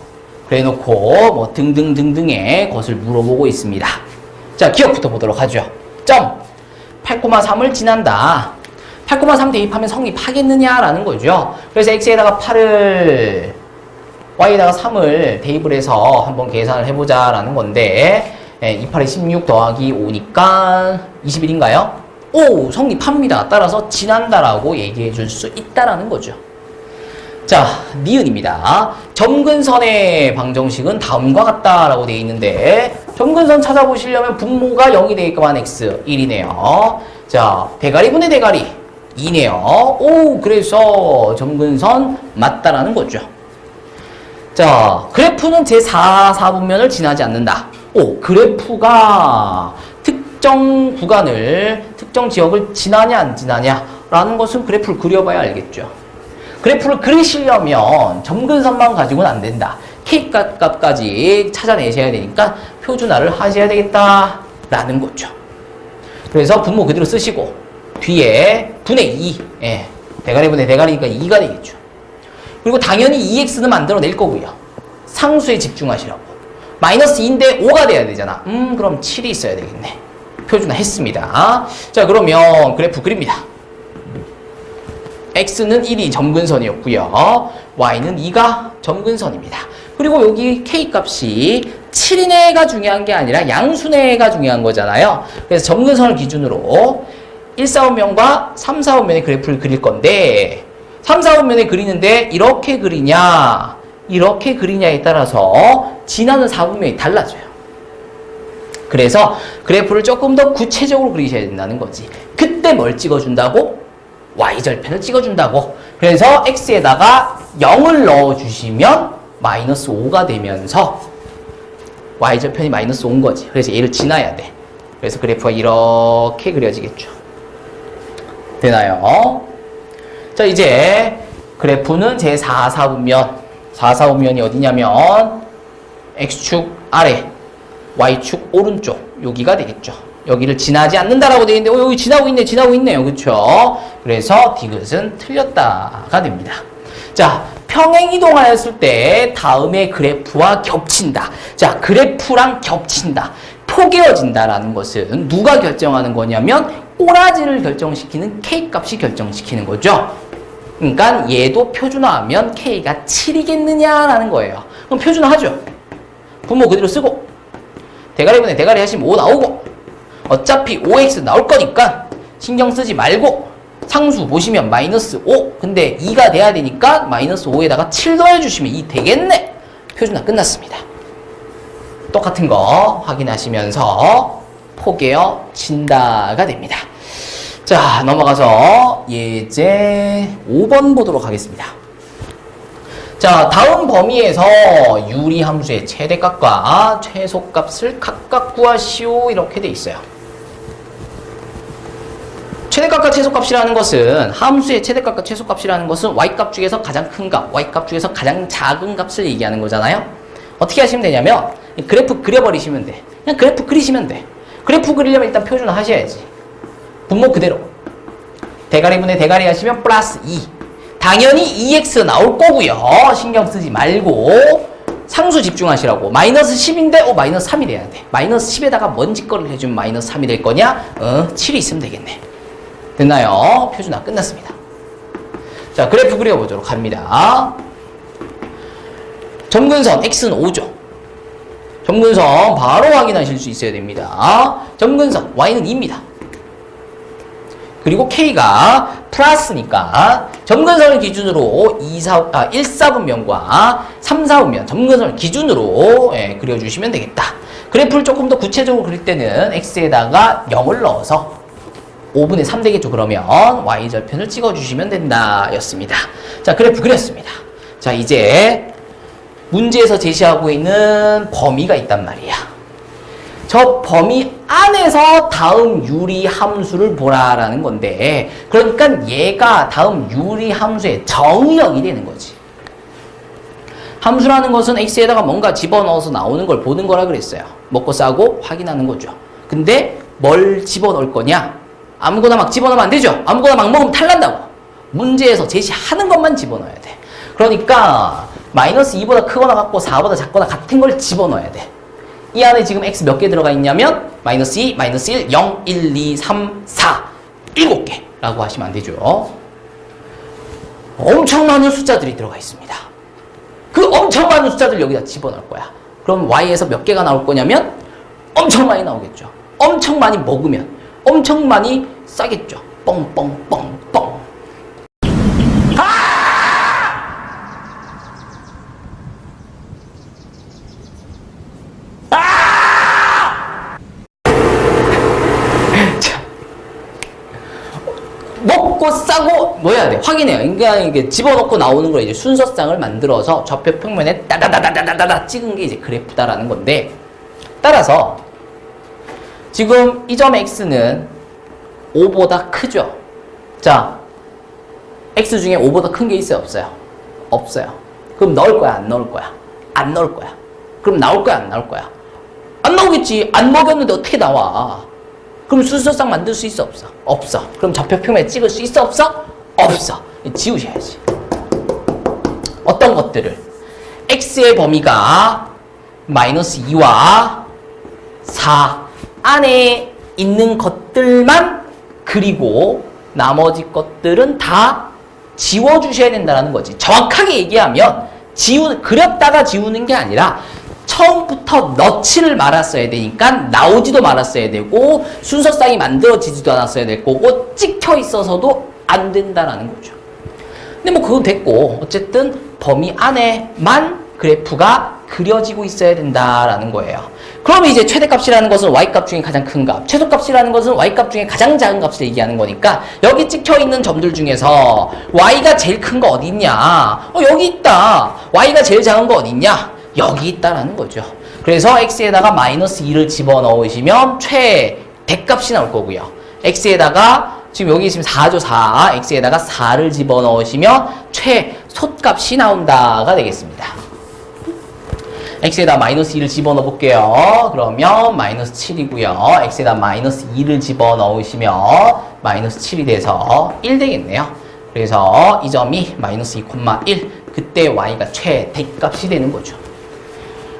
그래놓고 뭐 등등등등의 것을 물어보고 있습니다. 자, 기억부터 보도록 하죠. 점 8,3을 지난다. 8,3 대입하면 성립하겠느냐라는 거죠. 그래서 x에다가 8을 y에다가 3을 대입을 해서 한번 계산을 해보자라는 건데 2, 8에 16 더하기 5니까 21인가요? 오, 성립합니다. 따라서 지난다라고 얘기해 줄 수 있다라는 거죠. 자, 니은입니다. 점근선의 방정식은 다음과 같다라고 되어 있는데 점근선 찾아보시려면 분모가 0이 되게끔 x 1이네요. 자, 대가리분의 대가리 2네요. 오, 그래서 점근선 맞다라는 거죠. 자, 그래프는 제4사분면을 지나지 않는다. 오, 그래프가 특정 구간을, 특정 지역을 지나냐 안 지나냐 라는 것은 그래프를 그려봐야 알겠죠. 그래프를 그리시려면 점근선만 가지고는 안 된다. K값까지 찾아내셔야 되니까 표준화를 하셔야 되겠다라는 거죠. 그래서 분모 그대로 쓰시고 뒤에 분의 2, 대가리분의 대가리니까 2가 되겠죠. 그리고 당연히 2x는 만들어낼 거고요. 상수에 집중하시라고. 마이너스 2인데 5가 돼야 되잖아. 그럼 7이 있어야 되겠네. 표준화 했습니다. 자, 그러면 그래프 그립니다. x는 1이 점근선이었고요. y는 2가 점근선입니다. 그리고 여기 k값이 7이네가 중요한 게 아니라 양수네가 중요한 거잖아요. 그래서 점근선을 기준으로 1사분면과 3사분면의 그래프를 그릴 건데 3사분면에 그리는데 이렇게 그리냐 이렇게 그리냐에 따라서 지나는 4분면이 달라져요. 그래서 그래프를 조금 더 구체적으로 그리셔야 된다는 거지. 그때 뭘 찍어준다고? y절편을 찍어준다고. 그래서 x에다가 0을 넣어주시면 마이너스 5가 되면서 y절편이 마이너스 5인 거지. 그래서 얘를 지나야 돼. 그래서 그래프가 이렇게 그려지겠죠. 되나요? 자, 이제 그래프는 제4사분면. 4사분면이 어디냐면 x축 아래, y축 오른쪽 여기가 되겠죠. 여기를 지나지 않는다라고 되어 있는데 여기 지나고 있네요. 그렇죠? 그래서 디귿은 틀렸다가 됩니다. 자, 평행 이동하였을 때 다음에 그래프와 겹친다. 자, 그래프랑 겹친다. 포개어진다라는 것은 누가 결정하는 거냐면 꼬라지를 결정시키는 K값이 결정시키는 거죠. 그러니까 얘도 표준화하면 K가 7이겠느냐라는 거예요. 그럼 표준화하죠. 분모 그대로 쓰고 대가리분의 대가리 하시면 5 나오고 어차피 5x 나올 거니까 신경 쓰지 말고 상수 보시면 마이너스 5 근데 2가 돼야 되니까 마이너스 5에다가 7 더해주시면 2 되겠네. 표준화 끝났습니다. 똑같은 거 확인하시면서 포개어진다가 됩니다. 자, 넘어가서 예제 5번 보도록 하겠습니다. 자, 다음 범위에서 유리함수의 최대값과 최소값을 각각 구하시오 이렇게 돼 있어요. 최대값과 최소값이라는 것은 함수의 최대값과 최소값이라는 것은 y값 중에서 가장 큰 값, y값 중에서 가장 작은 값을 얘기하는 거잖아요. 어떻게 하시면 되냐면 그래프 그려버리시면 돼. 그냥 그래프 그리시면 돼. 그래프 그리려면 일단 표준화 하셔야지. 분모 그대로 대가리분의 대가리 하시면 플러스 2 당연히 2x 나올 거고요. 신경 쓰지 말고 상수 집중하시라고. 마이너스 10인데 마이너스 3이 돼야 돼. 마이너스 10에다가 뭔 짓거리를 해주면 마이너스 3이 될 거냐? 7이 있으면 되겠네. 됐나요? 표준화 끝났습니다. 자, 그래프 그려보도록 합니다. 점근선 x는 5죠. 점근선 바로 확인하실 수 있어야 됩니다. 점근선 y는 2입니다. 그리고 K가 플러스니까 점근선을 기준으로 1사분면과 3사분면 점근선을 기준으로 그려주시면 되겠다. 그래프를 조금 더 구체적으로 그릴 때는 X에다가 0을 넣어서 5분의 3 되겠죠. 그러면 Y절편을 찍어주시면 된다 였습니다. 자, 그래프 그렸습니다. 자, 이제 문제에서 제시하고 있는 범위가 있단 말이야. 저 범위 안에서 다음 유리함수를 보라라는 건데 그러니까 얘가 다음 유리함수의 정의역이 되는 거지. 함수라는 것은 x에다가 뭔가 집어넣어서 나오는 걸 보는 거라 그랬어요. 먹고 싸고 확인하는 거죠. 근데 뭘 집어넣을 거냐? 아무거나 막 집어넣으면 안 되죠. 아무거나 막 먹으면 탈난다고. 문제에서 제시하는 것만 집어넣어야 돼. 그러니까 마이너스 2보다 크거나 같고 4보다 작거나 같은 걸 집어넣어야 돼. 이 안에 지금 x 몇 개 들어가 있냐면 마이너스 2, 마이너스 1, 0, 1, 2, 3, 4 7개라고 하시면 안 되죠. 엄청 많은 숫자들이 들어가 있습니다. 그 엄청 많은 숫자들 여기다 집어넣을 거야. 그럼 y에서 몇 개가 나올 거냐면 엄청 많이 나오겠죠. 엄청 많이 먹으면 엄청 많이 싸겠죠. 뻥뻥뻥뻥. 먹고 싸고 뭐 해야 돼? 확인해요. 그러니까 이게 집어넣고 나오는 걸 이제 순서쌍을 만들어서 좌표 평면에 따다다다다다다 찍은 게 이제 그래프다라는 건데, 따라서 지금 이 점 x는 5보다 크죠? 자, x 중에 5보다 큰 게 있어요? 없어요? 없어요. 그럼 넣을 거야? 안 넣을 거야? 안 넣을 거야. 그럼 나올 거야? 안 나올 거야? 안 나오겠지. 안 먹였는데 어떻게 나와? 그럼 순서쌍 만들 수 있어? 없어? 없어. 그럼 좌표 평면에 찍을 수 있어? 없어? 없어. 지우셔야지. 어떤 것들을? x의 범위가 마이너스 2와 4 안에 있는 것들만 그리고 나머지 것들은 다 지워주셔야 된다는 거지. 정확하게 얘기하면 그렸다가 지우는 게 아니라 처음부터 넣지를 말았어야 되니까 나오지도 말았어야 되고 순서쌍이 만들어지지도 않았어야 될 거고 찍혀 있어서도 안 된다라는 거죠. 근데 뭐 그건 됐고 어쨌든 범위 안에만 그래프가 그려지고 있어야 된다라는 거예요. 그러면 이제 최대값이라는 것은 y값 중에 가장 큰 값, 최소값이라는 것은 y값 중에 가장 작은 값을 얘기하는 거니까 여기 찍혀있는 점들 중에서 y가 제일 큰 거 어디 있냐? 여기 있다. y가 제일 작은 거 어디 있냐? 여기 있다라는 거죠. 그래서 x에다가 마이너스 2를 집어넣으시면 최대값이 나올 거고요. x에다가 지금 여기 지금 4죠. 4. x에다가 4를 집어넣으시면 최소값이 나온다가 되겠습니다. x에다 마이너스 2를 집어넣어 볼게요. 그러면 마이너스 7이고요. x에다 마이너스 2를 집어넣으시면 마이너스 7이 돼서 1 되겠네요. 그래서 이 점이 마이너스 2,1 그때 y가 최대값이 되는 거죠.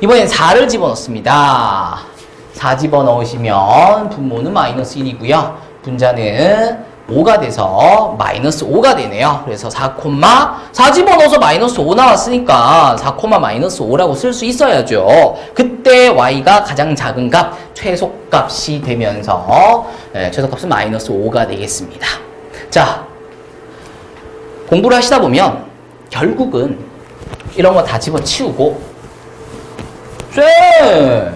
이번엔 4를 집어넣습니다. 4 집어넣으시면 분모는 마이너스 1이고요. 분자는 5가 돼서 마이너스 5가 되네요. 그래서 4, 4 집어넣어서 마이너스 5 나왔으니까 4, 마이너스 5라고 쓸 수 있어야죠. 그때 y가 가장 작은 값, 최소값이 되면서 최소값은 마이너스 5가 되겠습니다. 자, 공부를 하시다 보면 결국은 이런 거 다 집어치우고 쌤!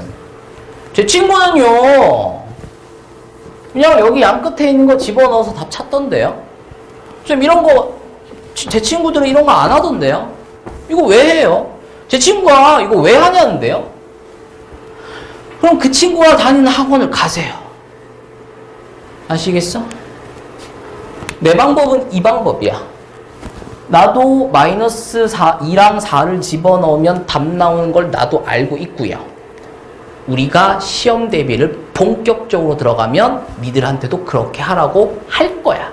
제 친구는요 그냥 여기 양 끝에 있는 거 집어넣어서 답 찾던데요? 쌤 이런 거 제 친구들은 이런 거 안 하던데요? 이거 왜 해요? 제 친구가 이거 왜 하냐는데요? 그럼 그 친구가 다니는 학원을 가세요. 아시겠어? 내 방법은 이 방법이야. 나도 마이너스 2랑 4를 집어넣으면 답 나오는 걸 나도 알고 있고요. 우리가 시험 대비를 본격적으로 들어가면 니들한테도 그렇게 하라고 할 거야.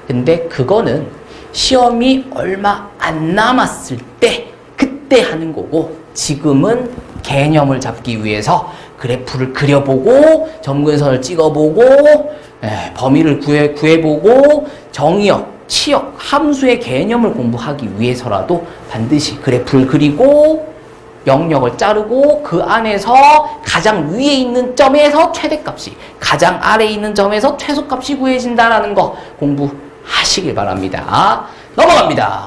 근데 그거는 시험이 얼마 안 남았을 때 그때 하는 거고 지금은 개념을 잡기 위해서 그래프를 그려보고 점근선을 찍어보고 범위를 구해보고 정의역 치역, 함수의 개념을 공부하기 위해서라도 반드시 그래프를 그리고 영역을 자르고 그 안에서 가장 위에 있는 점에서 최대값이 가장 아래에 있는 점에서 최소값이 구해진다는 거 공부하시길 바랍니다. 넘어갑니다.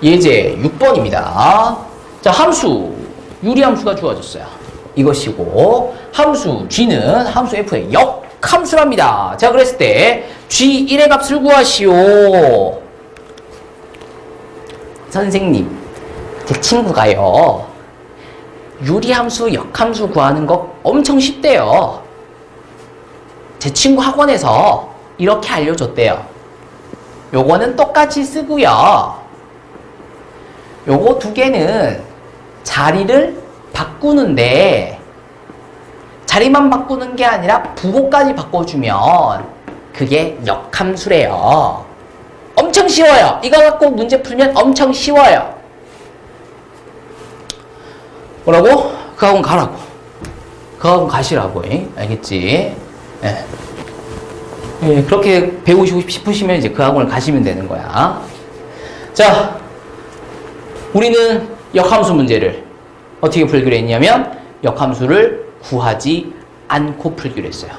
예제 6번입니다. 자, 함수 유리함수가 주어졌어요. 이것이고 함수 g는 함수 f의 역 함수랍니다. 자, 그랬을 때 G1의 값을 구하시오. 선생님, 제 친구가요 유리함수, 역함수 구하는 거 엄청 쉽대요. 제 친구 학원에서 이렇게 알려줬대요. 요거는 똑같이 쓰고요. 요거 두 개는 자리를 바꾸는데 자리만 바꾸는 게 아니라 부호까지 바꿔주면 그게 역함수래요. 엄청 쉬워요. 이거 갖고 문제 풀면 엄청 쉬워요. 뭐라고? 그 학원 가라고. 그 학원 가시라고. 알겠지? 예. 예, 그렇게 배우시고 싶으시면 이제 그 학원을 가시면 되는 거야. 자, 우리는 역함수 문제를 어떻게 풀기로 했냐면 역함수를 구하지 않고 풀기로 했어요.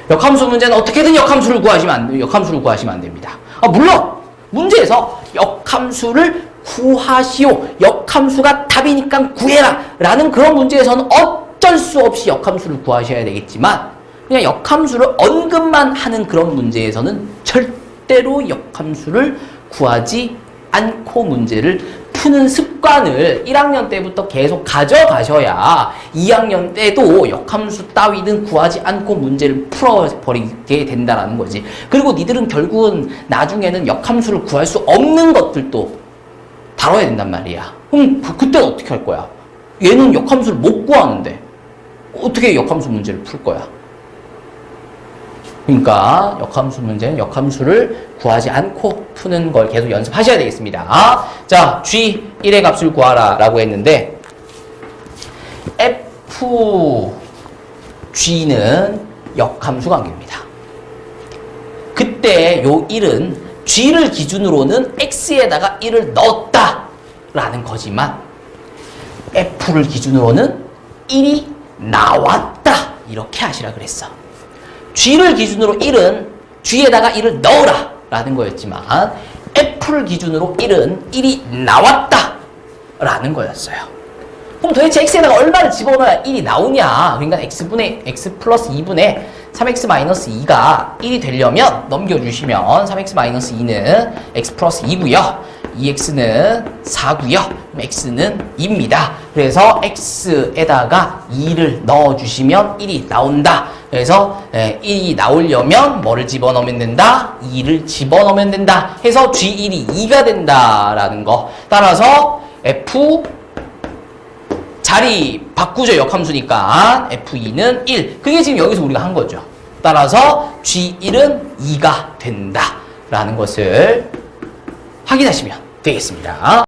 역함수 문제는 어떻게든 역함수를 구하시면 안 됩니다. 물론 문제에서 역함수를 구하시오. 역함수가 답이니까 구해라. 라는 그런 문제에서는 어쩔 수 없이 역함수를 구하셔야 되겠지만 그냥 역함수를 언급만 하는 그런 문제에서는 절대로 역함수를 구하지 않고 문제를 푸는 습관을 1학년 때부터 계속 가져가셔야 2학년 때도 역함수 따위는 구하지 않고 문제를 풀어버리게 된다는 거지. 그리고 니들은 결국은 나중에는 역함수를 구할 수 없는 것들도 다뤄야 된단 말이야. 그럼 그때는 어떻게 할 거야? 얘는 역함수를 못 구하는데 어떻게 역함수 문제를 풀 거야? 그러니까 역함수 문제는 역함수를 구하지 않고 푸는 걸 계속 연습하셔야 되겠습니다. 자, G1의 값을 구하라 라고 했는데 FG는 역함수 관계입니다. 그때 요 1은 G를 기준으로는 X에다가 1을 넣었다 라는 거지만 F를 기준으로는 1이 나왔다 이렇게 하시라 그랬어. G를 기준으로 1은 G에다가 1을 넣어라 라는 거였지만 F를 기준으로 1은 1이 나왔다 라는 거였어요. 그럼 도대체 X에다가 얼마를 집어넣어야 1이 나오냐? 그러니까 X 플러스 2분의 3X 마이너스 2가 1이 되려면 넘겨주시면 3X 마이너스 2는 X 플러스 2고요. 2X는 4고요. X는 2입니다. 그래서 X에다가 2를 넣어주시면 1이 나온다. 그래서 1이 나오려면 뭐를 집어넣으면 된다? 2를 집어넣으면 된다. 해서 G1이 2가 된다라는 거. 따라서 F 자리 바꾸죠. 역함수니까 F2는 1. 그게 지금 여기서 우리가 한 거죠. 따라서 G1은 2가 된다라는 것을 확인하시면 되겠습니다.